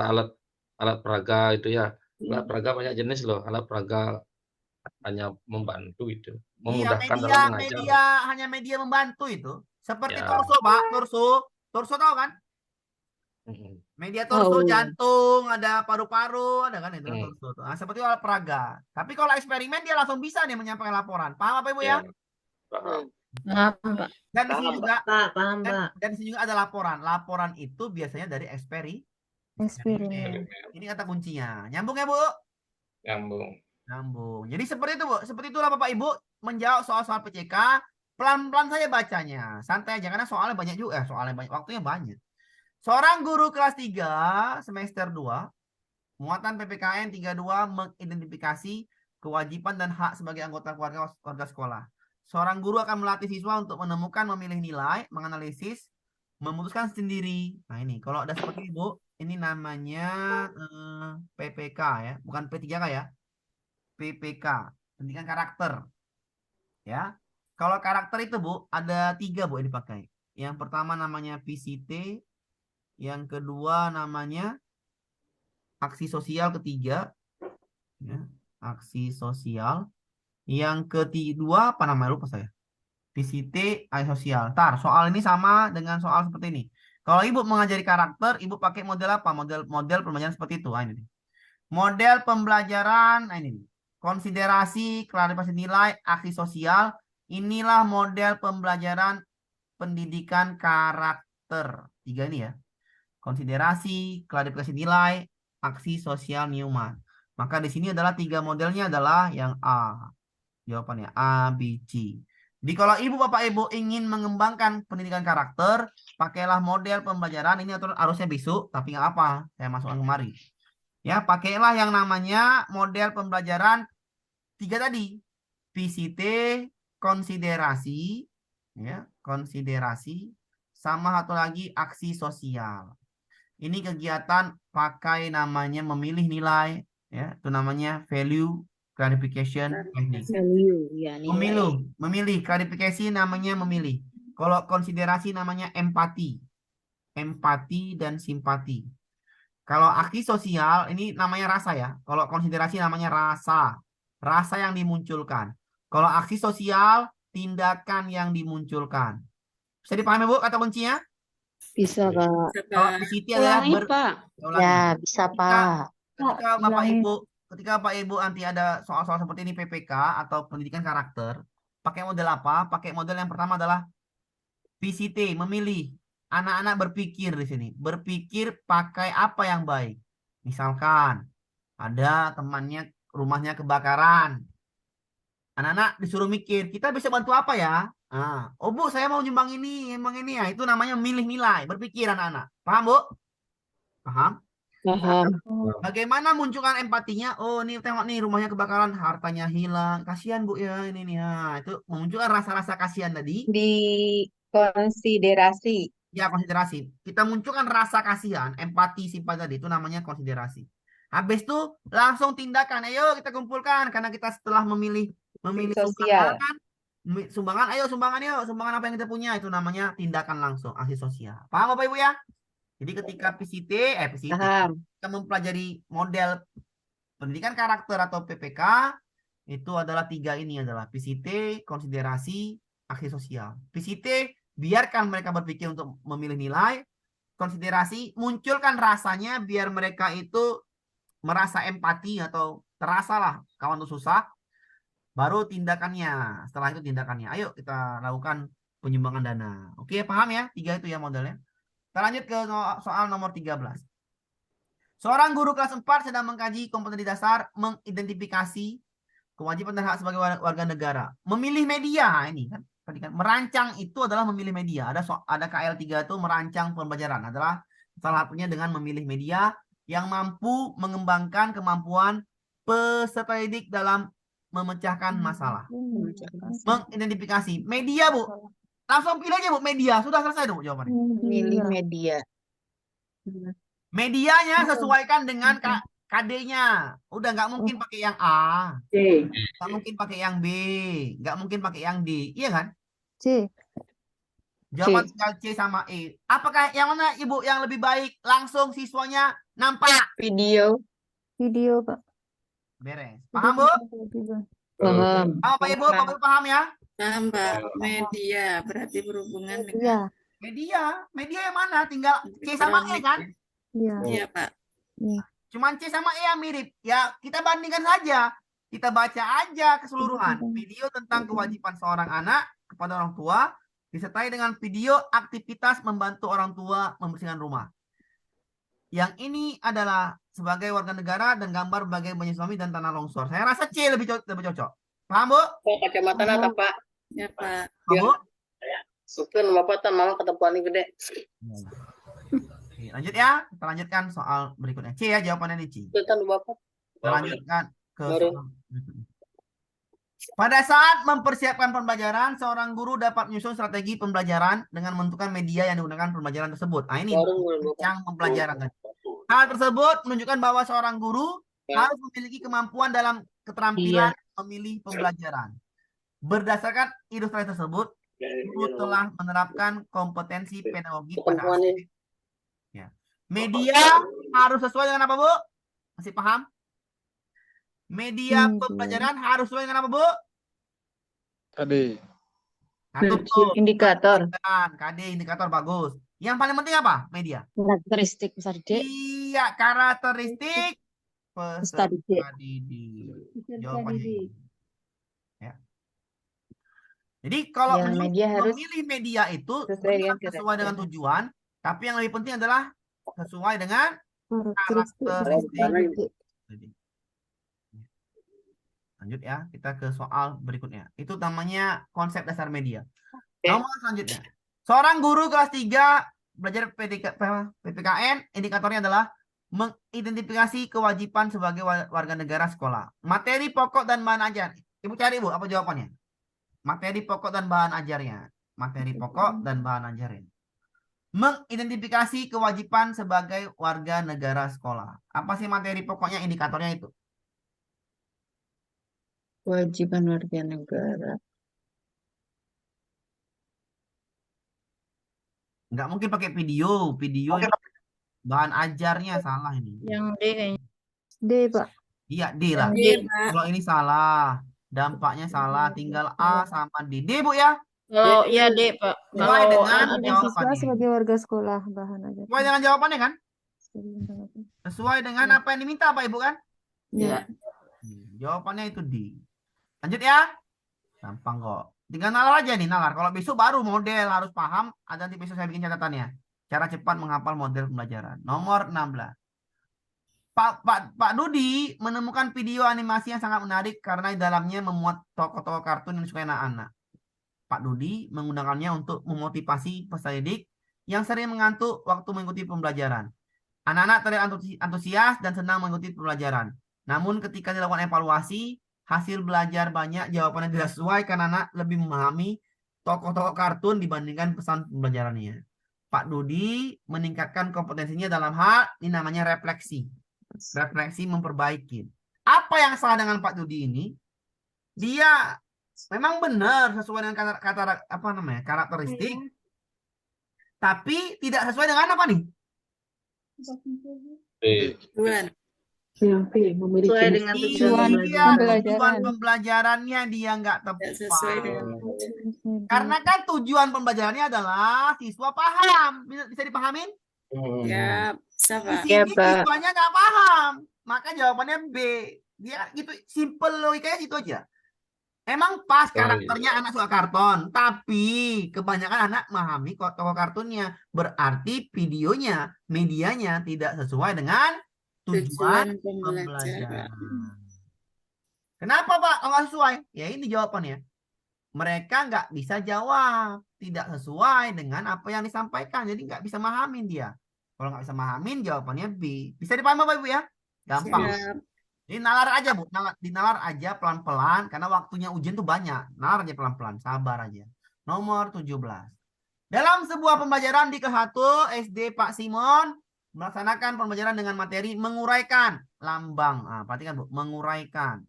alat peraga itu ya. Alat peraga banyak jenis loh. Alat peraga hanya membantu itu, Iya, memudahkan media dalam mengajar. media hanya media membantu itu. Seperti Ya. torso, Pak, torso tahu kan? Mm-mm. Media torso, Oh. jantung, ada paru-paru, ada kan itu Hmm. torso tuh. Nah, seperti alat peraga. Tapi kalau eksperimen dia langsung bisa nih menyampaikan laporan. Paham apa Ibu ya? Ya, paham. Paham, Pak. Dan di sini juga Paham, dan, Pak. dan di sini juga ada laporan. Laporan itu biasanya dari Eksperimen. Ini kata kuncinya. Nyambung ya, Bu? Nyambung. Nyambung. Jadi seperti itu, Bu. Seperti itulah Bapak Ibu menjawab soal-soal PCK. Pelan-pelan saja bacanya. Santai aja karena soalnya banyak juga. Soalnya banyak, waktunya banyak. Seorang guru kelas 3 semester 2 muatan PPKN 32 mengidentifikasi kewajiban dan hak sebagai anggota warga sekolah. Seorang guru akan melatih siswa untuk menemukan, memilih nilai, menganalisis, memutuskan sendiri. Nah ini, kalau ada seperti ini, Bu, ini namanya PPK ya, bukan P3K ya. PPK, pendidikan karakter. Ya. Kalau karakter itu, Bu, ada 3, Bu, yang dipakai. Yang pertama namanya PCT, yang kedua namanya aksi sosial ketiga, ya, aksi sosial. Yang kedua apa namanya lupa saya. PCT, aksi sosial. Ntar soal ini sama dengan soal seperti ini. Kalau Ibu mengajari karakter, Ibu pakai model apa? Model pembelajaran seperti itu. Nah, ini. Model pembelajaran, nah ini. Konsiderasi, klarifikasi nilai, aksi sosial. Inilah model pembelajaran pendidikan karakter. 3 ini ya. Konsiderasi, klarifikasi nilai, aksi sosial Newman. Maka di sini adalah 3 modelnya adalah yang A. Jawabannya A, B, C. Jadi kalau Ibu Bapak Ibu ingin mengembangkan pendidikan karakter, pakailah model pembelajaran ini harusnya besok, tapi nggak apa, saya masukkan kemari. Ya, pakailah yang namanya model pembelajaran 3 tadi. PCT, konsiderasi, ya, konsiderasi, sama satu lagi aksi sosial. Ini kegiatan pakai namanya memilih nilai, ya, itu namanya value clarification technique. Value, ya nilai. Memilih, klarifikasi namanya memilih. Kalau konsiderasi namanya empati, dan simpati. Kalau aksi sosial ini namanya rasa ya. Kalau konsiderasi namanya rasa yang dimunculkan. Kalau aksi sosial tindakan yang dimunculkan. Bisa dipahami Bu kata kuncinya? Bisa, Pak. Kalau PCT adalah Pak. Ya, bisa, Pak. Ketika Bapak Ibu nanti ada soal-soal seperti ini PPK atau pendidikan karakter, pakai model apa? Pakai model yang pertama adalah PCT, memilih. Anak-anak berpikir di sini. Berpikir pakai apa yang baik. Misalkan ada temannya rumahnya kebakaran. Anak-anak disuruh mikir, kita bisa bantu apa ya? Oh Bu, saya mau nyumbang ini ya. Itu namanya memilih nilai, berpikir anak-anak. Paham Bu? Paham? Paham. Bagaimana munculkan empatinya? Oh, nih tengok nih rumahnya kebakaran, hartanya hilang. Kasihan Bu ya ini nih. Itu memunculkan rasa-rasa kasihan tadi. Di konsiderasi. Ya, konsiderasi. Kita munculkan rasa kasihan, empati, simpati tadi. Itu namanya konsiderasi. Habis itu langsung tindakan. Ayo kita kumpulkan karena kita setelah memilih Sosial. sumbangan, ayo sumbangan yuk. Sumbangan apa yang kita punya itu namanya tindakan langsung, aksi sosial. Paham Bapak Ibu ya? Jadi ketika PCT, Paham. kita mempelajari model pendidikan karakter atau PPK, itu adalah 3 ini adalah PCT, konsiderasi, aksi sosial. PCT, biarkan mereka berpikir untuk memilih nilai. Konsiderasi, munculkan rasanya biar mereka itu merasa empati atau terasalah kawan itu susah. Baru tindakannya. Setelah itu tindakannya. Ayo kita lakukan penyumbangan dana. Oke, paham ya? 3 itu ya modelnya. Kita lanjut ke soal nomor 13. Seorang guru kelas 4 sedang mengkaji kompetensi dasar, mengidentifikasi kewajiban dan hak sebagai warga negara. Memilih media ini kan. Merancang itu adalah memilih media. Ada KL3 itu merancang pembelajaran. Adalah salah satunya dengan memilih media yang mampu mengembangkan kemampuan peserta didik dalam memecahkan masalah. Mengidentifikasi media Bu. Langsung pilih aja Bu media. Sudah selesai Bu jawabannya. Milih media. Medianya sesuaikan dengan KD-nya. Udah nggak mungkin pakai yang A, C. nggak mungkin pakai yang B, nggak mungkin pakai yang D. Iya kan? C. Jawaban tinggal C sama E. Apakah yang mana Ibu yang lebih baik? Langsung siswanya nampak. Video. Video, Pak. Beres. Paham, Bu? Paham. Paham, Pak Ibu? Pak Ibu paham ya? Tambah media berarti berhubungan dengan Iya. Media yang mana? Tinggal C sama E kan? Iya. iya Pak. Cuman C sama E yang mirip. Ya, kita bandingkan saja. Kita baca aja keseluruhan. Video tentang kewajiban seorang anak kepada orang tua, disertai dengan video aktivitas membantu orang tua membersihkan rumah. Yang ini adalah sebagai warga negara dan gambar bagai banyak suami dan tanah longsor. Saya rasa C lebih cocok. Paham, Bu? Kacamata nata Pak. Ya Pak. Paham, Bu? Sukan bapak tan mama ketepuan ini gede. Oke, lanjut ya. Kita lanjutkan soal berikutnya. C ya, jawabannya ini C. Sukan bapak. Kita lanjutkan ke Baru. soal berikutnya. Pada saat mempersiapkan pembelajaran, seorang guru dapat menyusun strategi pembelajaran dengan menentukan media yang digunakan pembelajaran tersebut. Nah, ini yang pembelajaran tadi. Hal tersebut menunjukkan bahwa seorang guru harus memiliki kemampuan dalam keterampilan memilih pembelajaran. Berdasarkan ilustrasi tersebut, guru telah menerapkan kompetensi pedagogi pada aspek. Ya. Media harus sesuai dengan apa, Bu? Masih paham? Media pembelajaran harus sesuai dengan apa, Bu? Tadi. Satu tuh. Indikator. KD indikator bagus. Yang paling penting apa? Media. Karakteristik peserta didik. Iya, karakteristik Peserta didik. didik. Jawabannya ini. Ya. Jadi kalau Yang media harus memilih media itu sesuai dengan sesuai dengan karakter. tujuan, tapi yang lebih penting adalah sesuai dengan Karakteristik. karakteristik. Lanjut ya, kita ke soal berikutnya. Itu namanya konsep dasar media. Nomor selanjutnya. Seorang guru kelas 3 belajar PPKN, indikatornya adalah mengidentifikasi kewajiban sebagai warga negara sekolah. Materi pokok dan bahan ajar. Ibu cari, Bu, apa jawabannya? Materi pokok dan bahan ajarnya. Materi pokok dan bahan ajarnya. Mengidentifikasi kewajiban sebagai warga negara sekolah. Apa sih materi pokoknya, indikatornya itu? Kewajiban warga negara. Nggak mungkin pakai video. Video ini bahan ajarnya salah ini. Yang D kayaknya. D, Pak. Iya, D lah. Iya Pak. Kalau ini salah. Dampaknya salah. Tinggal A sama D. D, Bu ya. Kalau ya D Pak. Sesuai Kalau dengan ada Siswa jawabannya. sebagai warga sekolah bahan aja. Sesuai dengan jawabannya kan? Sesuai dengan apa yang diminta Pak Ibu kan? Ya. Jawabannya itu D. Lanjut ya. Gampang kok. Tinggal nalar aja nih, nalar. Kalau besok baru model harus paham. Ada nanti besok saya bikin catatannya. Cara cepat menghafal model pembelajaran. Nomor 16. Pak Dudi menemukan video animasi yang sangat menarik karena di dalamnya memuat tokoh-tokoh kartun yang disukai anak-anak. Pak Dudi menggunakannya untuk memotivasi peserta didik yang sering mengantuk waktu mengikuti pembelajaran. Anak-anak terlihat antusias dan senang mengikuti pembelajaran. Namun ketika dilakukan evaluasi, hasil belajar banyak jawabannya tidak sesuai karena anak lebih memahami tokoh-tokoh kartun dibandingkan pesan pembelajarannya. Pak Dudi meningkatkan kompetensinya dalam hal ini namanya refleksi. Refleksi memperbaiki. Apa yang salah dengan Pak Dudi ini? Dia memang benar sesuai dengan kata apa namanya? Karakteristik. Tapi tidak sesuai dengan apa nih? Tujuan. Sesuai dengan tujuan Tujuan pembelajarannya dia nggak Tidak sesuai tepat. dengan Karena kan tujuan pembelajarannya adalah siswa paham. Bisa dipahamin? ya bisa Pak. Di sini siswanya nggak paham. Maka jawabannya B. Dia gitu, simple logikanya gitu aja. Emang pas karakternya anak suka karton, tapi kebanyakan anak memahami tokoh kartunnya. Berarti videonya, medianya tidak sesuai dengan tujuan pembelajaran. Kenapa Pak? Oh, nggak sesuai? Ya ini jawabannya. Mereka nggak bisa jawab. Tidak sesuai dengan apa yang disampaikan. Jadi nggak bisa mahamin dia. Kalau nggak bisa mahamin, jawabannya B. Bisa dipahami Bapak Ibu ya? Gampang. Siap. Ini nalar aja Bu. Dinalar aja pelan-pelan. Karena waktunya ujian tuh banyak. Nalar aja pelan-pelan. Sabar aja. Nomor 17. Dalam sebuah pembelajaran di kelas 1 SD Pak Simon melaksanakan pembelajaran dengan materi menguraikan lambang. Nah, perhatikan Bu, menguraikan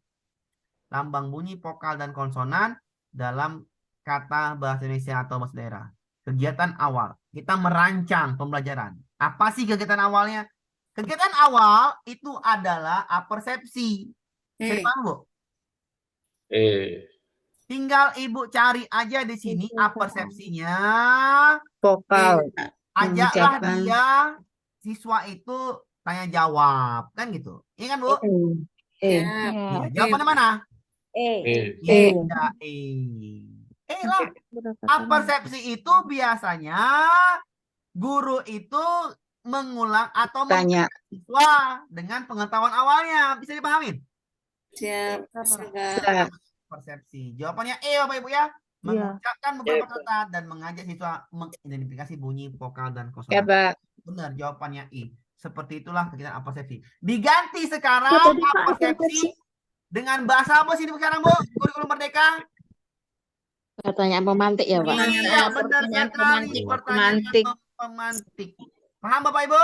lambang bunyi vokal dan konsonan dalam kata bahasa Indonesia atau bahasa daerah. Kegiatan awal, kita merancang pembelajaran. Apa sih kegiatan awalnya? Kegiatan awal itu adalah apersepsi. Bisa dipaham, Bu? Tinggal Ibu cari aja di sini apersepsinya. Vokal. Ajaklah Mengucapkan. dia, siswa itu tanya jawab. Kan gitu. Iya kan, Bu? Eh. Iya. Jawabannya mana? Eh. Iya, lah. Berapa Apersepsi itu biasanya guru itu mengulang atau Tanya. siswa dengan pengetahuan awalnya. Bisa dipahamin? Siap. Bisa. Persepsi. Jawabannya Bapak Ibu ya. Mengucapkan beberapa kata dan mengajak siswa mengidentifikasi bunyi vokal dan Ya, konsonan. Pak. Benar, jawabannya I. Seperti itulah kegiatan apersepsi. Diganti sekarang apersepsi dengan bahasa apa sih sekarang, Bu? Kurikulum Merdeka? Pertanyaan pemantik ya, Pak. Iya, benar sekali. Pertanyaan pemantik. Paham Bapak Ibu?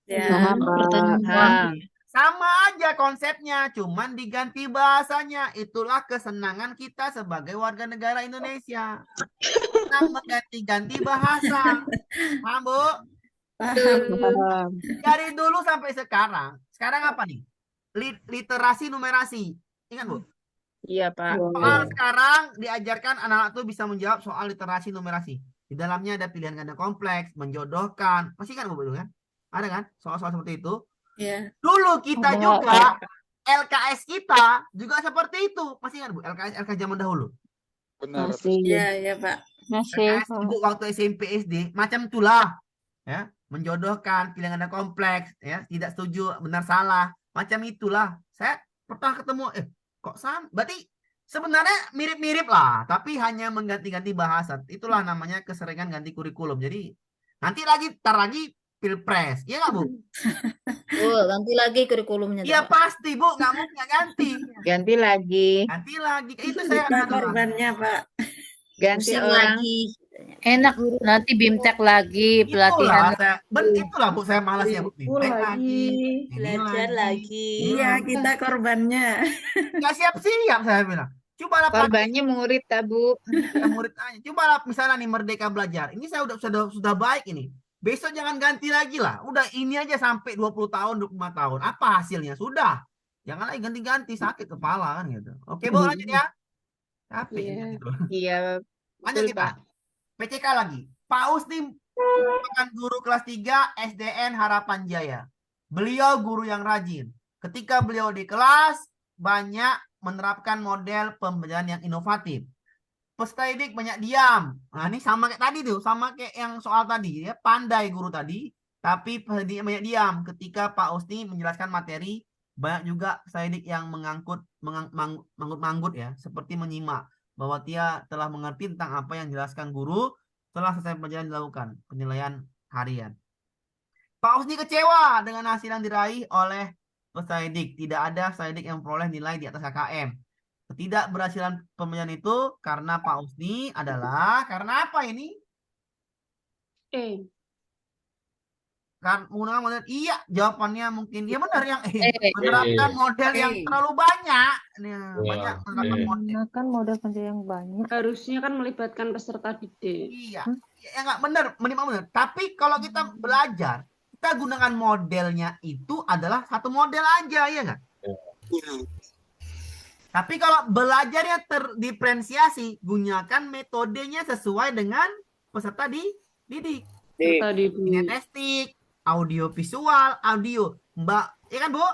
Ya. Paham, Pak. Sama aja konsepnya, cuman diganti bahasanya. Itulah kesenangan kita sebagai warga negara Indonesia. Senang mengganti-ganti bahasa. Paham, Bu? Paham. Dari dulu sampai sekarang. Sekarang apa nih? Literasi numerasi. Ingat, Bu? Iya, Pak. Soal sekarang diajarkan anak-anak tuh bisa menjawab soal literasi numerasi. Di dalamnya ada pilihan ganda kompleks, menjodohkan. Masih ingat, Bu, kan? Ada kan? Soal-soal seperti itu. Ya. Dulu kita Ada. juga LKS kita juga seperti itu. Masih ingat, Bu? LKS zaman dahulu. Masih. Ya, Pak. LKS Ibu waktu SMP SD macam itulah. Ya, menjodohkan, pilihan ganda kompleks, ya, tidak setuju, benar salah. Macam itulah. Saya pernah ketemu kok sama? Berarti sebenarnya mirip-mirip lah, tapi hanya mengganti-ganti bahasa. Itulah namanya keseringan ganti kurikulum. Jadi nanti tar lagi Pilpres. Iya nggak, Bu? Ganti lagi kurikulumnya. Iya pasti, Bu. Nggak mungkin nggak ganti. Ganti lagi. Ganti lagi. Itu saya Kita korbannya, Pak. Ganti Pusing orang. lagi. Enak nanti BIMTEK lagi pelatihan. Itulah Bu, saya malas ya, Bu. Bimtek lagi. Ini Belajar lagi. Iya, kita korbannya. Nggak siap-siap saya bilang. Cobalah Korbannya murid, Bu. ya, murid aja. Cobalah misalnya nih Merdeka Belajar. Ini saya sudah baik ini. Besok jangan ganti lagi lah. Udah ini aja sampai 20 tahun, 25 tahun. Apa hasilnya? Sudah. Jangan lagi ganti-ganti, sakit kepala kan gitu. Oke, Bu, lanjut ya. Capek gitu. Iya. Lanjut Betul, kita. Pak. PCK lagi. Pak Ustim merupakan guru kelas 3 SDN Harapan Jaya. Beliau guru yang rajin. Ketika beliau di kelas, banyak menerapkan model pembelajaran yang inovatif. Peserta didik banyak diam. Nah, ini sama kayak tadi tuh, sama kayak yang soal tadi. Ya, pandai guru tadi, tapi peserta didik banyak diam. Ketika Pak Ustim menjelaskan materi, banyak juga peserta didik yang manggut-manggut ya, seperti menyimak bahwa dia telah mengerti tentang apa yang dijelaskan guru setelah selesai pelajaran dilakukan penilaian harian. Pak Usni kecewa dengan hasil yang diraih oleh peserta didik. Tidak ada peserta didik yang memperoleh nilai di atas KKM. Ketidakberhasilan pembelajaran itu karena Pak Usni adalah karena apa ini? Kan menggunakan model jawabannya mungkin benar yang menerapkan model yang terlalu banyak. Banyak menerapkan model. Menggunakan model pendidikan yang banyak. Harusnya kan melibatkan peserta didik. Iya, ya nggak benar, benar. Tapi kalau kita belajar, kita gunakan modelnya itu adalah satu model aja, ya nggak? Tapi kalau belajarnya terdiferensiasi, gunakan metodenya sesuai dengan peserta didik. Peserta didik. Kinestik, audio visual, audio. Mbak, ya kan, Bu?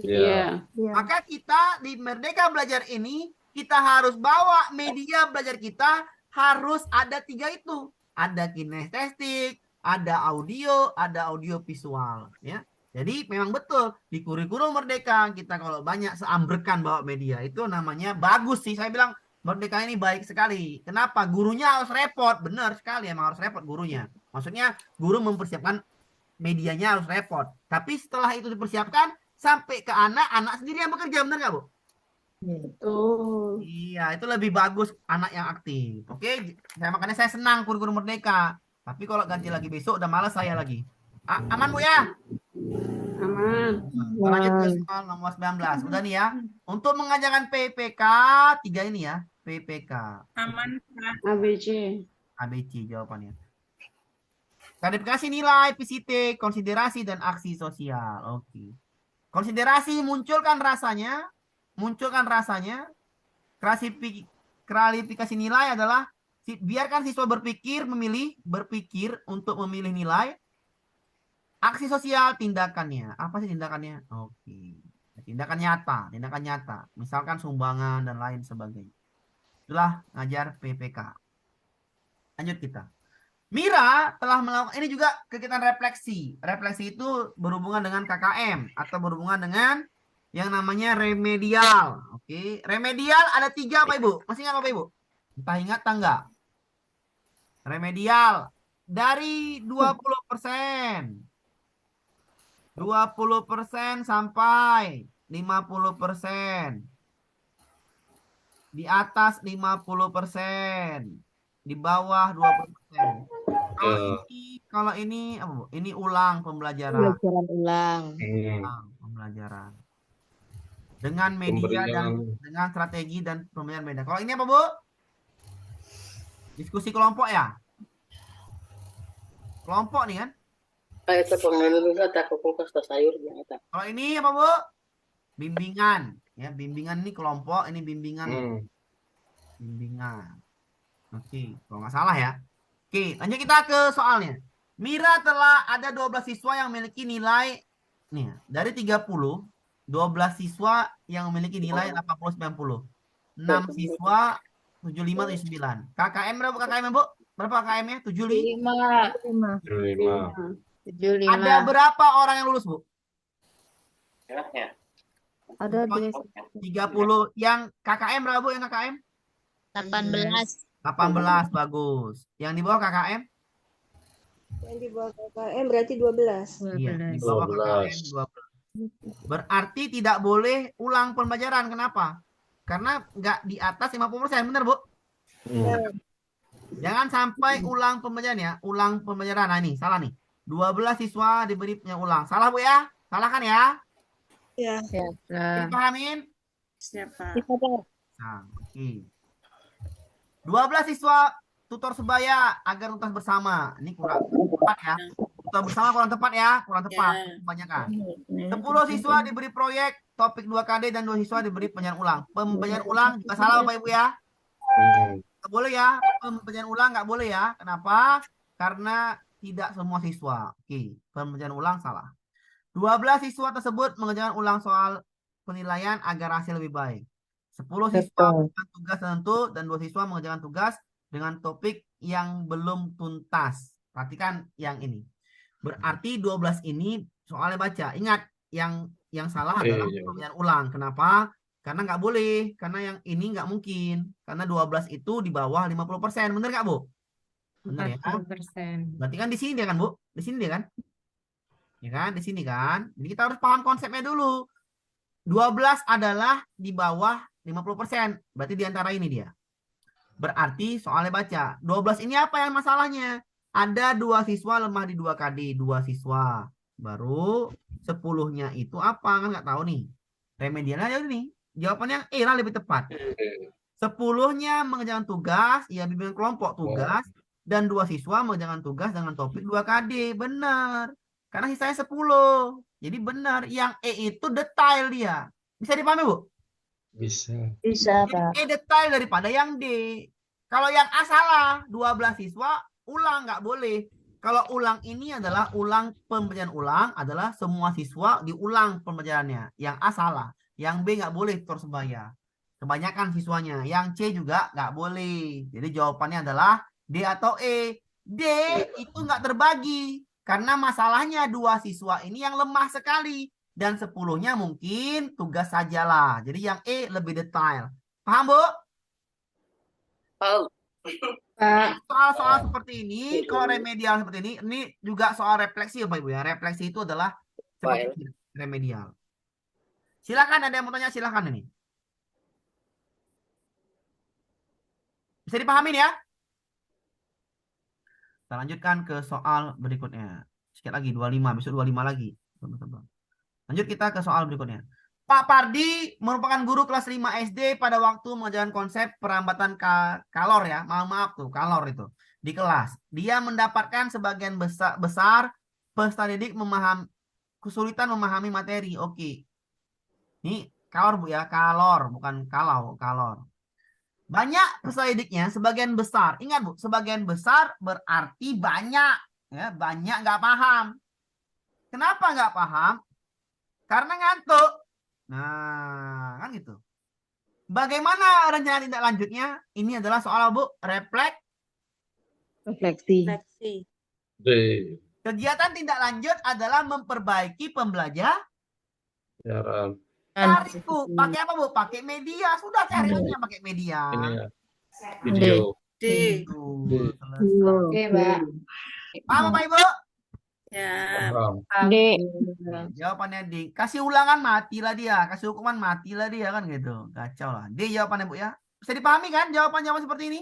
Iya. Maka kita di Merdeka Belajar ini, kita harus bawa media belajar kita harus ada 3 itu. Ada kinestik, ada audio visual. Ya. Jadi memang betul di kurikulum Merdeka kita kalau banyak seambrekan bawa media itu namanya bagus sih. Saya bilang Merdeka ini baik sekali. Kenapa? Gurunya harus repot. Benar sekali emang harus repot gurunya. Maksudnya guru mempersiapkan medianya harus repot. Tapi setelah itu dipersiapkan sampai ke anak sendiri yang bekerja. Benar nggak, Bu? Betul. Iya, itu lebih bagus anak yang aktif. Oke, makanya saya senang kurikulum Merdeka. Tapi kalau ganti lagi besok udah malas saya lagi. Aman, Bu ya? Aman. Kita lanjut ke soal nomor 19. Udah nih ya. Untuk mengajarkan PPK, 3 ini ya. PPK. Aman, Pak. ABC. ABC jawabannya. Klarifikasi nilai, PCT, konsiderasi, dan aksi sosial. Oke. Konsiderasi munculkan rasanya. Klarifikasi nilai adalah biarkan siswa berpikir untuk memilih nilai. Aksi sosial, tindakannya. Apa sih tindakannya? Oke. Tindakan nyata. Misalkan sumbangan dan lain sebagainya. Itulah ngajar PPK. Lanjut kita. Mira telah melakukan, ini juga kegiatan refleksi. Refleksi itu berhubungan dengan KKM atau berhubungan dengan yang namanya remedial. Oke. Remedial ada 3 Pak Ibu. Masih ingat Pak Ibu? Entah ingat atau enggak? Remedial dari 20%. 20% sampai 50%. Di atas 50%. Di bawah 20%. Kalau ini apa, Bu? Ini ulang pembelajaran. Pelajaran ulang. Pembelajaran. Dengan media dan dengan strategi dan pembelajaran beda. Kalau ini apa, Bu? Diskusi kelompok ya? Kelompok nih kan? Itu pengenalan tak kulkas tak sayur yang itu. Kalau ini apa, Bu? Bimbingan. Ya, bimbingan ini kelompok, ini bimbingan. Bimbingan. Oke, kalau nggak salah ya. Oke, lanjut kita ke soalnya. Mira telah ada 12 siswa yang memiliki nilai nih, dari 30, 12 siswa yang memiliki nilai 80-90. 6 siswa 75-79. KKM berapa KKM, Bu? Berapa KKM-nya? 75. 75. Ada berapa orang yang lulus, Bu? Ya. Ada 30. Yang KKM berapa, Bu? Yang KKM? 18. 18, bagus. Yang di bawah KKM? Yang di bawah KKM berarti 12. Iya, di bawah KKM 12. Berarti tidak boleh ulang pembelajaran. Kenapa? Karena nggak di atas 50%, benar, Bu? Jangan sampai ulang pembelajaran ya. Ulang pembelajaran. Nah, ini salah nih. 12 siswa diberi ulang. Salah, Bu ya? Salah kan ya? Ya. Dipahamin? Siapa? Nah, oke. 12 siswa tutor sebaya agar tuntas bersama. Ini kurang tepat ya. Tutor bersama kurang tepat ya. Kurang tepat. Kebanyakan. 10 siswa diberi proyek topik 2KD dan 2 siswa diberi penyampaian ulang. Pembelajaran ulang juga salah Bapak Ibu ya. Nggak boleh ya. Pembelajaran ulang nggak boleh ya. Kenapa? Karena tidak semua siswa. Oke. Pembelajaran ulang salah. 12 siswa tersebut mengerjakan ulang soal penilaian agar hasil lebih baik. 10 siswa mengerjakan tugas tertentu dan 2 siswa mengerjakan tugas dengan topik yang belum tuntas. Perhatikan yang ini. Berarti 12 ini soalnya baca. Ingat, yang salah adalah pembelajaran ulang. Kenapa? Karena nggak boleh. Karena yang ini nggak mungkin. Karena 12 itu di bawah 50%. Bener nggak, Bu? Bener ya? 40%. Berarti kan di sini dia kan, Bu? Di sini dia kan? Ya kan? Di sini kan? Jadi kita harus paham konsepnya dulu. 12 adalah di bawah 50%. Berarti di antara ini dia. Berarti soalnya baca. 12 ini apa yang masalahnya? Ada 2 siswa lemah di 2KD. 2 siswa. Baru 10-nya itu apa? Kan nggak tahu nih. Remedialnya ya nih. Jawabannya yang E lah lebih tepat. 10-nya mengerjakan tugas. Ya bimbingan kelompok tugas. Dan 2 siswa mengerjakan tugas dengan topik 2KD. Benar. Karena sisanya 10. Jadi benar. Yang E itu detail dia. Bisa dipahami, Bu? Bisa. Pak. E detail daripada yang D. Kalau yang A salah, 12 siswa ulang nggak boleh. Kalau ulang ini adalah ulang pembelajaran ulang adalah semua siswa diulang pembelajarannya. Yang A salah, yang B nggak boleh tutor sebaya. Kebanyakan siswanya. Yang C juga nggak boleh. Jadi jawabannya adalah D atau E. D itu nggak terbagi karena masalahnya 2 siswa ini yang lemah sekali. Dan 10-nya mungkin tugas sajalah. Jadi yang E lebih detail. Paham, Bu? Soal-soal seperti ini, kalau remedial seperti ini juga soal refleksi, Bapak Ibu ya. Refleksi itu adalah seperti remedial. Silakan ada yang mau tanya, silakan ini. Bisa dipahami ya? Kita lanjutkan ke soal berikutnya. Sedikit lagi, 25. Besok 25 lagi. Lanjut kita ke soal berikutnya. Pak Pardi merupakan guru kelas 5 SD pada waktu mengajarkan konsep perambatan kalor ya. Maaf tuh, kalor itu di kelas. Dia mendapatkan sebagian besar peserta didik kesulitan memahami materi. Oke. Ini kalor Bu ya, kalor bukan kalau, kalor. Banyak peserta didiknya sebagian besar. Ingat Bu, sebagian besar berarti banyak ya, banyak nggak paham. Kenapa nggak paham? Karena ngantuk. Nah, kan gitu. Bagaimana rencana tindak lanjutnya? Ini adalah soal Bu, Refleksi. D. Kegiatan tindak lanjut adalah memperbaiki pembelajaran. Cari Bu, pakai apa Bu? Pakai media. Sudah cari aja pakai media. Ini ya. Video. D. Oke, Mbak. Paham Bapak Ibu? Ya. Paham. D. Jawabannya D. Kasih ulangan matilah dia, kasih hukuman matilah dia kan gitu. Kacau lah. D jawabannya Bu ya. Bisa dipahami kan jawaban-jawaban seperti ini?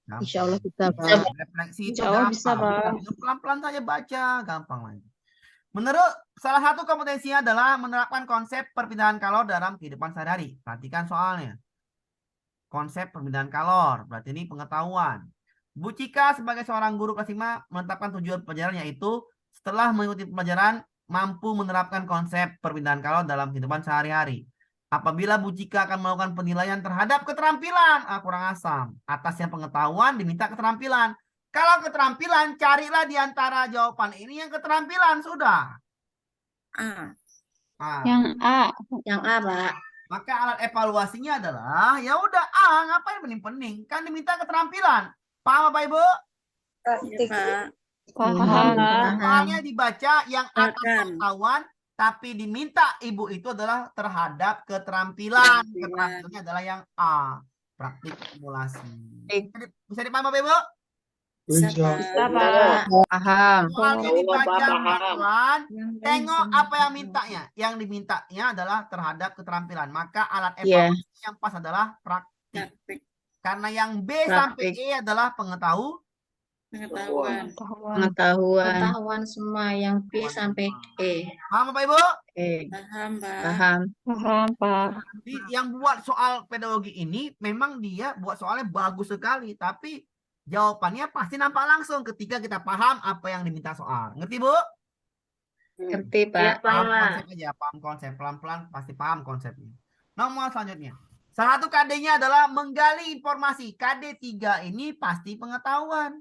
Gampang. Insya Allah bisa, Pak. Refleksi itu Insya Allah gampang. bisa, Pak. Pelan-pelan saja baca, gampang lagi. Menurut salah satu kompetensinya adalah menerapkan konsep perpindahan kalor dalam kehidupan sehari-hari. Perhatikan soalnya. Konsep perpindahan kalor, berarti ini pengetahuan. Bu Cika sebagai seorang guru kelas 5 menetapkan tujuan pelajaran yaitu setelah mengikuti pelajaran mampu menerapkan konsep perpindahan kalor dalam kehidupan sehari-hari. Apabila Bu Cika akan melakukan penilaian terhadap keterampilan, kurang asam. Atasnya pengetahuan diminta keterampilan. Kalau keterampilan, carilah di antara jawaban ini yang keterampilan sudah. A. Yang A. Yang A, Pak. Maka alat evaluasinya adalah ya udah ngapain pening-pening? Kan diminta keterampilan. Paham Bapak Ibu? Praktik. Pak. Paham. Soalnya dibaca yang atas Akan. pengetahuan, tapi diminta Ibu itu adalah terhadap keterampilan. Keterampilan. Keterampilannya adalah yang A, praktik simulasi. Bisa dipaham Bapak Ibu? Bisa, Bisa. Bisa, Pak. Pak. Paham. Soalnya Allah, dibaca paham. pelan-pelan. Tengok apa yang mintanya. Yang dimintanya adalah terhadap keterampilan. Maka alat Iya. evaluasi yang pas adalah praktik. Praktik. Karena yang B sampai Praktik. E adalah Pengetahuan. Pengetahuan. Pengetahuan semua yang B sampai E. Paham Bapak Ibu? Paham, Pak. Paham. Paham, Pak. Jadi yang buat soal pedagogi ini memang dia buat soalnya bagus sekali, tapi jawabannya pasti nampak langsung ketika kita paham apa yang diminta soal. Ngerti Bu? Ngerti, Iya, Pak. Paham Pak. konsep aja, paham konsep pelan-pelan pasti paham konsepnya. Nomor selanjutnya. Salah satu KD-nya adalah menggali informasi. KD 3 ini pasti pengetahuan.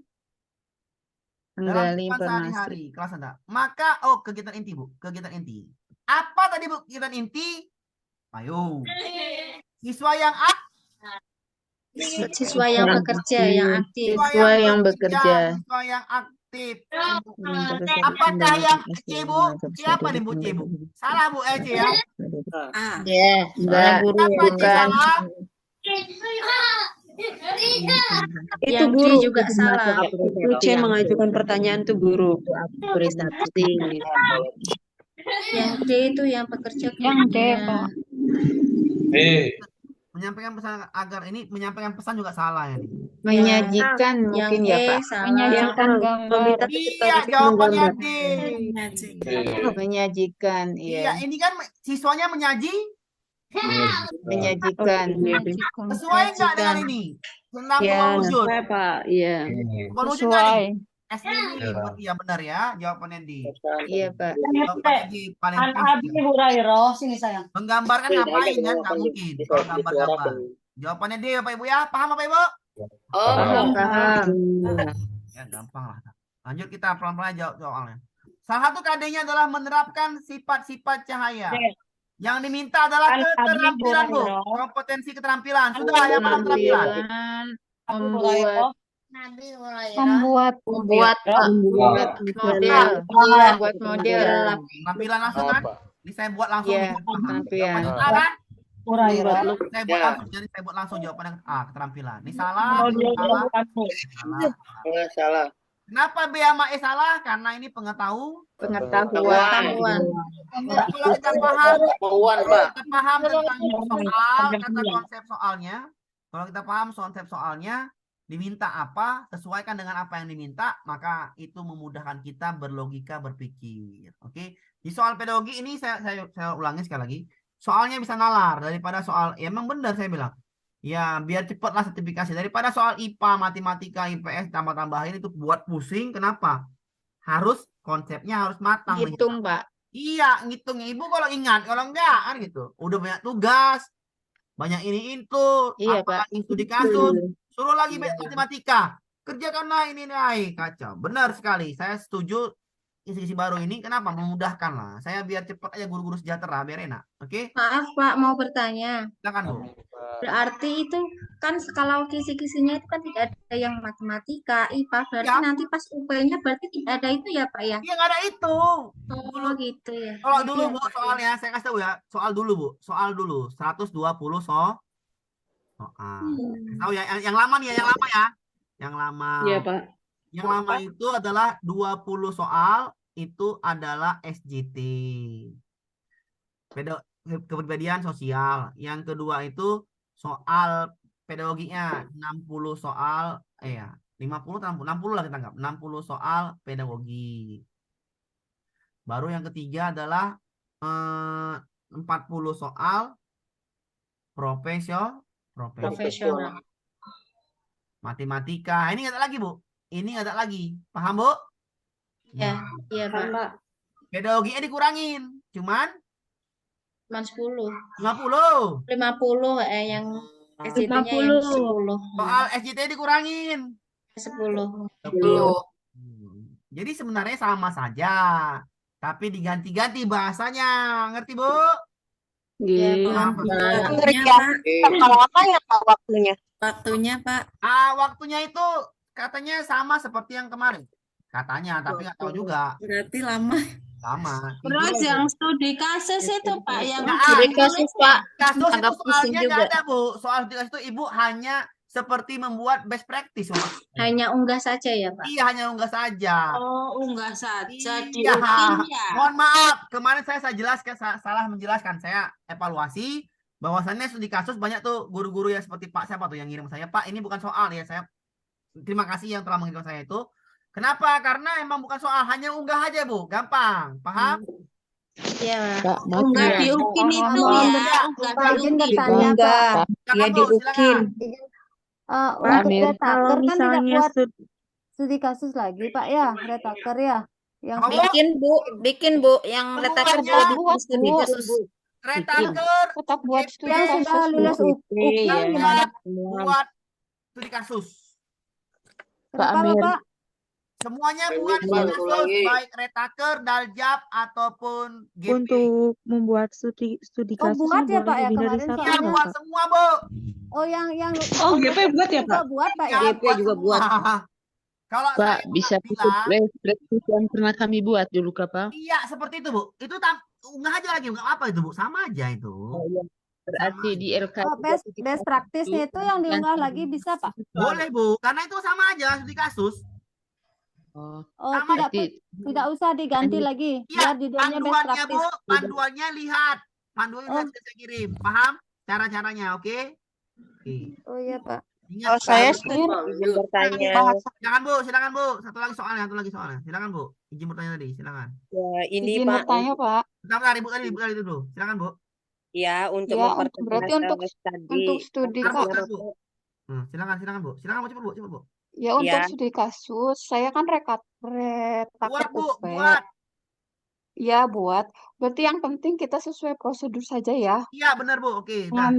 Dalam Menggali kehidupan informasi. sehari-hari kelas Anda. Maka kegiatan inti Bu, kegiatan inti. Apa tadi Bu kegiatan inti? Ayo. Siswa yang Siswa yang bekerja, yang aktif. Siswa yang bekerja. Siswa yang aktif. Apakah yang C Bu? Siapa nih Bu C Bu? Salah Bu C ya. A. Ya, Enggak, guru. Kenapa C bukan. salah? Itu Yang D guru. juga salah. Itu C mengajukan pertanyaan tuh guru. Yang D itu yang pekerja. Yang D, Pak. D. Menyampaikan pesan agar ini menyampaikan pesan juga salah ya. Menyajikan Yang mungkin E ya, Pak. salah. Menyajikan gambar. Iya, jawabannya D. Menyajikan, Iya, iya. ini kan siswanya Menyajikan. sesuai nggak dengan ini? Tentang Ya. wujud. Sesuai, Pak. Iya. Wujud nggak Sesuai. nih? S ini iya benar ya, jawabannya D. Iya, Pak. Jawabannya D paling pas. Menggambarkan ngapain kan? Nggak mungkin. Kalau gambar-gambar. Jawabannya D Bapak Ibu ya. Paham Bapak Ibu? Paham. Ya gampang lah. Lanjut kita pelan-pelan jawab soalnya. Salah satu KD-nya adalah menerapkan sifat-sifat cahaya. Yang diminta adalah keterampilan Bu. Kompetensi keterampilan. Sudah ya paham keterampilan. Membuat Membuat. Membuat model. Membuat model. Keterampilan langsung kan? Ini saya buat langsung. Iya, Paham. keterampilan. Jawabannya A kan? Membuat. Saya buat langsung. Jadi saya buat langsung jawaban yang A, keterampilan. Ini salah. Salah. Salah. Kenapa B sama E salah? Karena ini Pengetahuan. pengetahuan. Kalau kita paham, Pengetahuan, Pak. kita paham tentang soal, kata konsep soalnya. Kalau kita paham konsep soalnya, Diminta apa, sesuaikan dengan apa yang diminta, maka itu memudahkan kita berlogika berpikir. Oke. Di soal pedagogi ini saya ulangi sekali lagi. Soalnya bisa nalar daripada soal, ya emang benar saya bilang. Ya, biar cepatlah sertifikasi. Daripada soal IPA, matematika, IPS, tambah-tambahin itu buat pusing. Kenapa? Harus konsepnya harus matang. Hitung, Pak. Iya, ngitungnya. Ibu kalau ingat, kalau enggak, kan gitu. Udah banyak tugas, banyak ini itu, Iya, Pak. apalagi studi kasus, suruh lagi matematika. Kerjakanlah ini, nih. Kacau. Benar sekali. Saya setuju isi-isi baru ini. Kenapa? Memudahkan lah. Saya biar cepat aja guru-guru sejahtera, biar enak. Oke? Maaf Pak, mau bertanya. Silakan, Bu. Berarti itu kan kalau kisi-kisinya itu kan tidak ada yang matematika, IPA, berarti Ya. nanti pas UP-nya berarti tidak ada itu ya Pak ya? Iya, nggak ada itu. Oh gitu ya. Kalau Gitu dulu, ya, Bu, Pak. soalnya saya kasih tahu ya. Soal dulu, Bu. Soal dulu. 120 soal. Tahu ya, yang lama nih ya, yang lama ya. Yang lama. Iya, Pak. Yang lama itu adalah 20 soal, itu adalah SJT. Kepribadian sosial. Yang kedua itu soal pedagoginya 60 soal, ya 50 atau 60 lah kita anggap. 60 soal pedagogi. Baru yang ketiga adalah 40 soal profesional. Matematika. Ini nggak ada lagi, Bu. Ini nggak ada lagi. Paham, Bu? Iya, iya Pak. Pedagoginya dikurangin. Cuman 10. 50. 50 yang SJT-nya yang 10. Soal SJT dikurangin 10. 10. Jadi sebenarnya sama saja. Tapi diganti-ganti bahasanya. Ngerti, Bu? Iya. Kalau apa ya Pak waktunya? Waktunya, Pak. Waktunya itu katanya sama seperti yang kemarin. Katanya, tapi nggak tahu juga. Berarti lama. Sama. Terus yang studi kasus itu Pak yang Studi kasus Pak. Kasus itu Agak pusing soalnya juga. nggak ada, Bu. Soal studi kasus itu Ibu hanya seperti membuat best practice. Hanya unggah saja ya Pak. Iya, hanya unggah saja. oh unggah saja Iya. diukin ya. Mohon maaf, kemarin saya jelaskan, salah menjelaskan. Saya evaluasi bahwasannya studi kasus banyak tuh guru-guru yang seperti Pak siapa tuh yang ngirim saya, Pak ini bukan soal ya. Saya terima kasih yang telah mengirim saya itu. Kenapa? Karena emang bukan soal, hanya unggah aja, Bu. Gampang, paham? Iya. Unggah diukin itu ya. Unggah Izin diukin. bertanya, Pak. Silakan, Bu, silakan. Untuk Amir. retaker kan tidak buat studi kasus lagi, Pak ya, retaker ya. Yang Apa, Bu? Bikin Bu yang letakkan Semuanya. studi kasus. Retaker Tetap buat studi yang sudah kasus. lulus UKM gimana? buat studi kasus. Kenapa, Amir. Bapak? Semuanya buat studi kasus, baik retaker, daljab, ataupun GP. Untuk membuat studi kasus buat ya, boleh Pak, ya, lebih dari kemarin satu Iya, soalnya. buat semua, Bu. Oh, yang Oh, GP buat ya, Pak? buat, Pak ya. Iya, GP juga buat. semua. Kalau Pak, saya bisa bilang, practice yang pernah kami buat dulu, Pak. iya seperti itu, Bu. Itu unggah aja lagi, nggak apa itu, Bu. Sama aja itu. Berarti di LK Oh, best practice-nya itu yang diunggah lagi bisa, Pak? Boleh, Bu. Karena itu sama aja studi kasus. Oh, Oh, Sama, tidak usah diganti lagi. Iya, Biar judulnya best panduannya, Bu. practice. Panduannya lihat. Panduannya lihat sudah saya kirim. Paham? Cara-caranya, oke? Oke. Oh iya, Pak. Ingat, saya Izin bertanya. silakan, Bu. Silakan, Bu. Satu lagi soalnya. Silakan, Bu. Izin bertanya tadi. Silakan. Ya, ini Izin Pak. bertanya Pak. Bentar, Ibu tadi itu dulu. Silakan, Bu. Ya, untuk Ya, mempertegas berarti untuk studi Bentar, kasus. Bu. Silakan, Bu. Silakan, Bu. Cepet, Bu. Ya untuk Ya. studi kasus, saya kan retaker Buat, Bu. UP. Buat. Ya buat. Berarti yang penting kita sesuai prosedur saja ya. Iya, benar, Bu. Oke. Dah.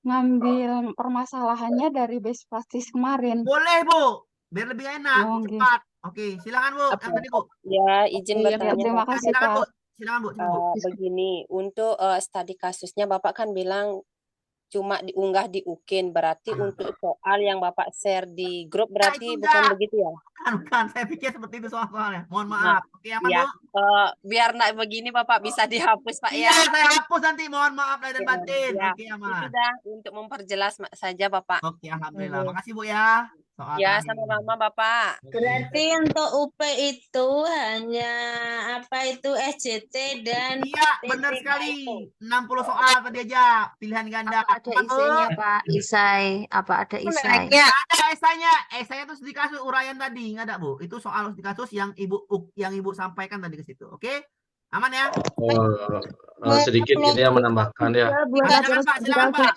Ngambil permasalahannya dari best practice kemarin. Boleh, Bu. Biar lebih enak. Oh, gitu. Cepat. Oke. Silakan, Bu. Yang tadi, Bu. Ya, izin Iya, bertanya. terima Bapak. kasih, Silakan, Bu. Pak. Silakan, Bu. Silakan, Bu. Begini, untuk studi kasusnya Bapak kan bilang cuma diunggah di UKIN, berarti untuk soal yang Bapak share di grup berarti itu bukan enggak. begitu ya? Bukan. Saya pikir seperti itu soalnya. Mohon maaf. Oke, aman, Ya, Bu? biar nak begini Bapak bisa dihapus Pak Iya, ya. saya hapus nanti. Mohon maaf lahir dan batin. Ya, Oke, itu aman. dah untuk memperjelas saja Bapak. Oke, alhamdulillah. Makasih, Bu ya. soal Ya, terakhir. sama-sama Bapak. Berarti untuk UP itu hanya apa itu SJT dan Iya, benar TTK sekali. itu. 60 soal tadi aja, pilihan ganda. Apa ada isinya, Pak? Isai. Apa ada isai? Ada esainya. Esainya itu studi kasus uraian tadi, nggak ada, Bu. Itu soal studi kasus yang Ibu sampaikan tadi ke situ. Oke? Aman ya? Sedikit ini yang menambahkan ya. Silakan, Pak. Silakan, Pak.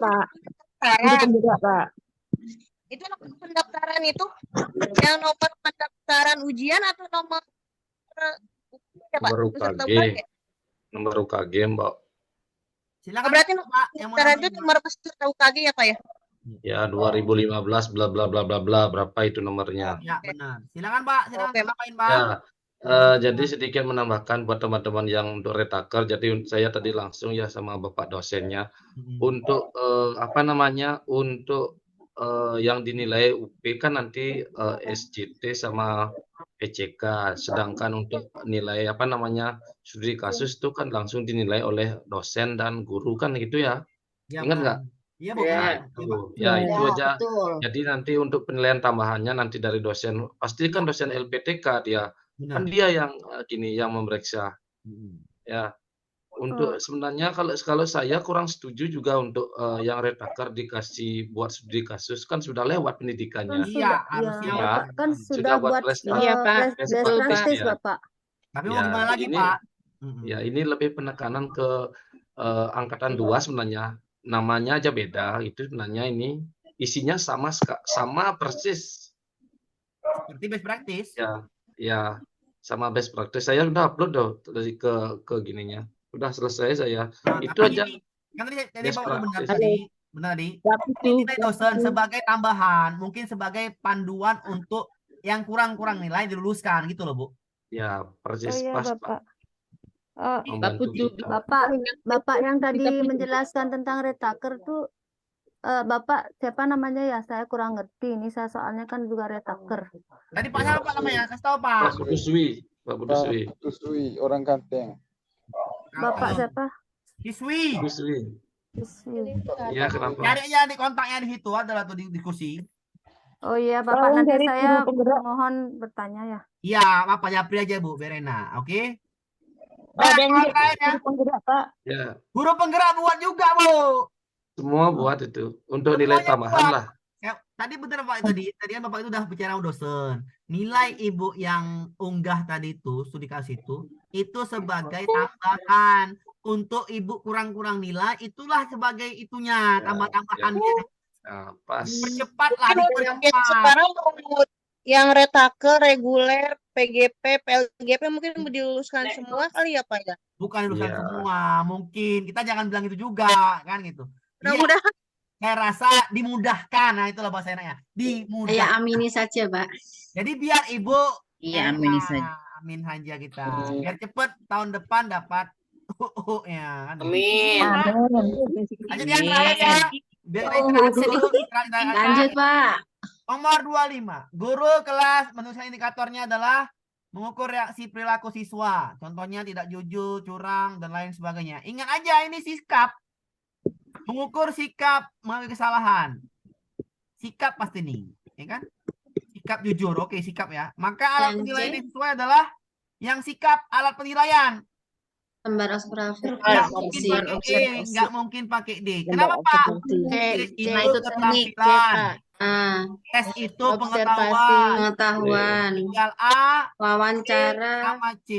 Pak. Itu nomor pendaftaran itu yang nomor pendaftaran ujian atau nomor Nomor UKG. Nomor UKG, Mbak. Silakan, berarti Pak. Yang mau pendaftaran itu nambahin, nomor peserta UKG ya, Pak ya? Ya 2015 bla bla bla bla bla, berapa itu nomornya? Ya, benar. Silakan, Pak. Silakan Oke, tambahin, Pak. Ya, jadi sedikit menambahkan buat teman-teman yang untuk retaker. Jadi saya tadi langsung ya sama Bapak dosennya untuk apa namanya, untuk yang dinilai UP kan nanti SJT sama PCK, sedangkan untuk nilai apa namanya studi kasus itu kan langsung dinilai oleh dosen dan guru kan gitu ya. Ya, Ingat nggak? Iya, Bu. Nah, Iya, itu. Pak. Ya, itu aja. Betul. Jadi nanti untuk penilaian tambahannya nanti dari dosen, pasti kan dosen LPTK dia. Benar. Kan dia yang gini yang memeriksa. Ya. Untuk sebenarnya kalau saya kurang setuju juga untuk yang retaker dikasih buat studi kasus kan sudah lewat pendidikannya. Iya, harusnya. Ya. Bapak kan sudah buat buat Iya, Pak. best Betul, Pak. practice, Ya. Bapak. Tapi Ya, mau gimana lagi, ini- Pak? Ya, ini lebih penekanan ke angkatan 2 sebenarnya. Namanya aja beda, itu sebenarnya ini isinya sama persis. Seperti best practice. Ya, sama best practice. Saya udah upload dari ke gininya. Udah selesai saya. Nah, Itu tapi aja. ini, kan tadi Best Bapak benar practice. tadi. Benar tadi. Ini nilai dosen sebagai tambahan, mungkin sebagai panduan untuk yang kurang-kurang nilai diluluskan gitu loh, Bu. Ya, persis Oh iya, pas, Pak. Bapak. Membantu kita. Bapak yang tadi menjelaskan tentang retaker tuh, Bapak siapa namanya ya? Saya kurang ngerti. Ini saya soalnya kan juga retaker. Tadi Pak siapa Pak namanya? Kasih tahu, Pak. Pak Putuswi. Pak Putuswi. Tusui, orang Kanteng. Bapak siapa? Siswi. Putuswi. Ya, kenapa? Cari aja di kontaknya di situ adalah tuh di kursi. Oh iya, Bapak Tolong nanti cari saya guru penggerak. mohon bertanya ya. Iya, Bapak japri aja Bu Berena, oke? Ada yang Yang lain ya. guru penggerak, Pak. Ya, Guru penggerak buat juga, Bu. semua buat itu untuk nilai Semuanya tambahan buat. lah. Ya, tadi benar Pak tadi kan Bapak itu udah bicara sama dosen. Nilai Ibu yang unggah tadi itu, studi kasus itu sebagai tambahan. Untuk Ibu kurang-kurang nilai, itulah sebagai itunya, tambah-tambahannya. Nah, pas. Percepatlah, Yang dipercepat. sekarang yang retaker, reguler, PGP, PLGP mungkin diluluskan semua kali ya, Pak ya? Bukan lulusan Iya. semua, mungkin. Kita jangan bilang itu juga, kan gitu. Iya, Mudah-mudahan. saya rasa dimudahkan. Nah, itulah bahasa enaknya. Dimudahkan. Ya amini saja, Pak. Jadi biar Ibu Iya, enak. amini saja. Amin saja kita. Biar cepet tahun depan dapat ya kan. Amin. Lanjut ya, terakhir ya. Biar kita istirahat dulu. Istirahat. Lanjut, Pak. Nomor 25. Guru kelas menuliskan indikatornya adalah mengukur reaksi perilaku siswa. Contohnya tidak jujur, curang, dan lain sebagainya. Ingat aja ini sikap. Mengukur sikap mengalami kesalahan. Sikap pasti nih, ya kan? Sikap jujur, oke sikap ya. Maka alat Dan penilaian C? yang sesuai adalah yang sikap alat penilaian. Lembar observasi. Nggak mungkin pakai D. Kenapa Pak? C Itu itu teknik, C, keterampilan. Pak. S itu Observasi, pengetahuan. pengetahuan, Tinggal A, wawancara, sama C.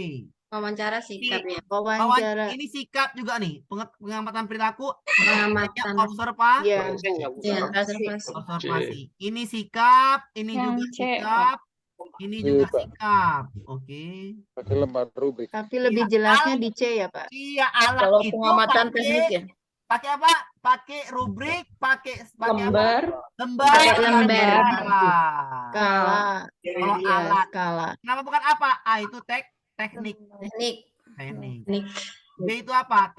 wawancara sikap ya. Ini sikap juga nih. Pengamatan perilaku. Pengamatan. Observasi. Iya. Ya, observasi. Observasi. Ini sikap. Ini Yang juga C, sikap. Ini juga Pak. sikap. Oke. Pakai lembar rubrik. Tapi lebih jelasnya di C ya, Pak. Iya, alat Kalau itu pengamatan pakai- teknik ya. Pakai apa? Pakai rubrik, pakai apa? Lembar, Lembar. Pakai lembar. skala, Kalau iya, alat. skala. Kenapa bukan apa? A itu teknik. Teknik. Teknik. B itu apa?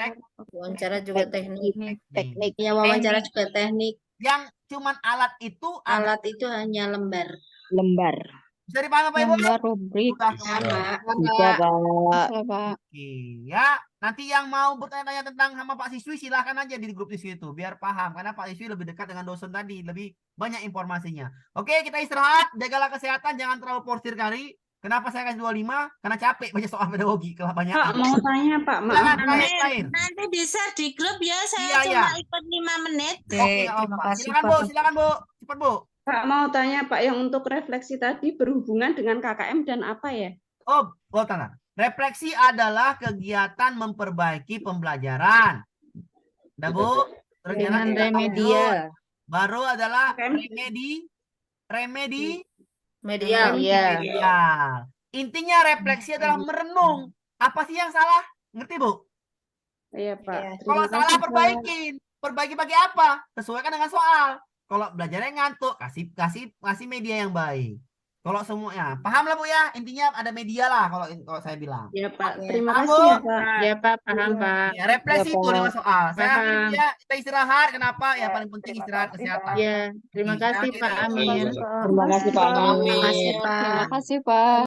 Wawancara juga teknik. Teknik. Ya, wawancara juga teknik. Yang cuman alat itu Alat itu hanya lembar. Lembar. bisa dipahami Pak Ibu? Lembar rubrik. Udah Ya, kemudian. Pak. Bisa, Pak. Bisa, Pak. Oke, ya. Nanti yang mau bertanya-tanya tentang sama Pak Siswi silahkan aja di grup Siswi itu biar paham karena Pak Siswi lebih dekat dengan dosen tadi, lebih banyak informasinya. Oke, kita istirahat, jagalah kesehatan, jangan terlalu porsir kali. Kenapa saya kasih 25? Karena capek baca soal pedagogi kebanyakan. Pak, mau tanya Pak, maaf. Silakan, terakhir. Nanti bisa di grup ya, saya Iya, cuma iya. ikut 5 menit. Oke, nggak terima apa-apa. kasih, Silakan Pak. Bu, silakan Bu. Cepat Bu. Pak, mau tanya Pak, yang untuk refleksi tadi berhubungan dengan KKM dan apa ya? Oh, tenang. Refleksi adalah kegiatan memperbaiki pembelajaran. Udah Bu? Rencana Dengan kita remedial. baru adalah KKM. remedi Medial. remedial. Intinya refleksi adalah merenung. Apa sih yang salah? Ngerti Bu? Iya Pak. Kalau Terima salah kasih Pak. perbaikin. Perbaiki pakai apa? Sesuaikan dengan soal. Kalau belajarnya ngantuk, kasih media yang baik. Kalau semuanya paham lah Bu ya. Intinya ada media lah kalau saya bilang. Ya Pak, Oke. terima Paham, kasih Bu? ya Pak. Ya Pak, paham Pak. Ya, refleksi Ya, itu 5 Pak. soal. Saya Paham. akhiri ya, kita istirahat. Kenapa? Ya paling penting istirahat kesehatan. Ya, terima Oke, kasih kita Pak akhiri. Amir. Terima kasih Pak Terima Amir. kasih Pak. Terima kasih Pak.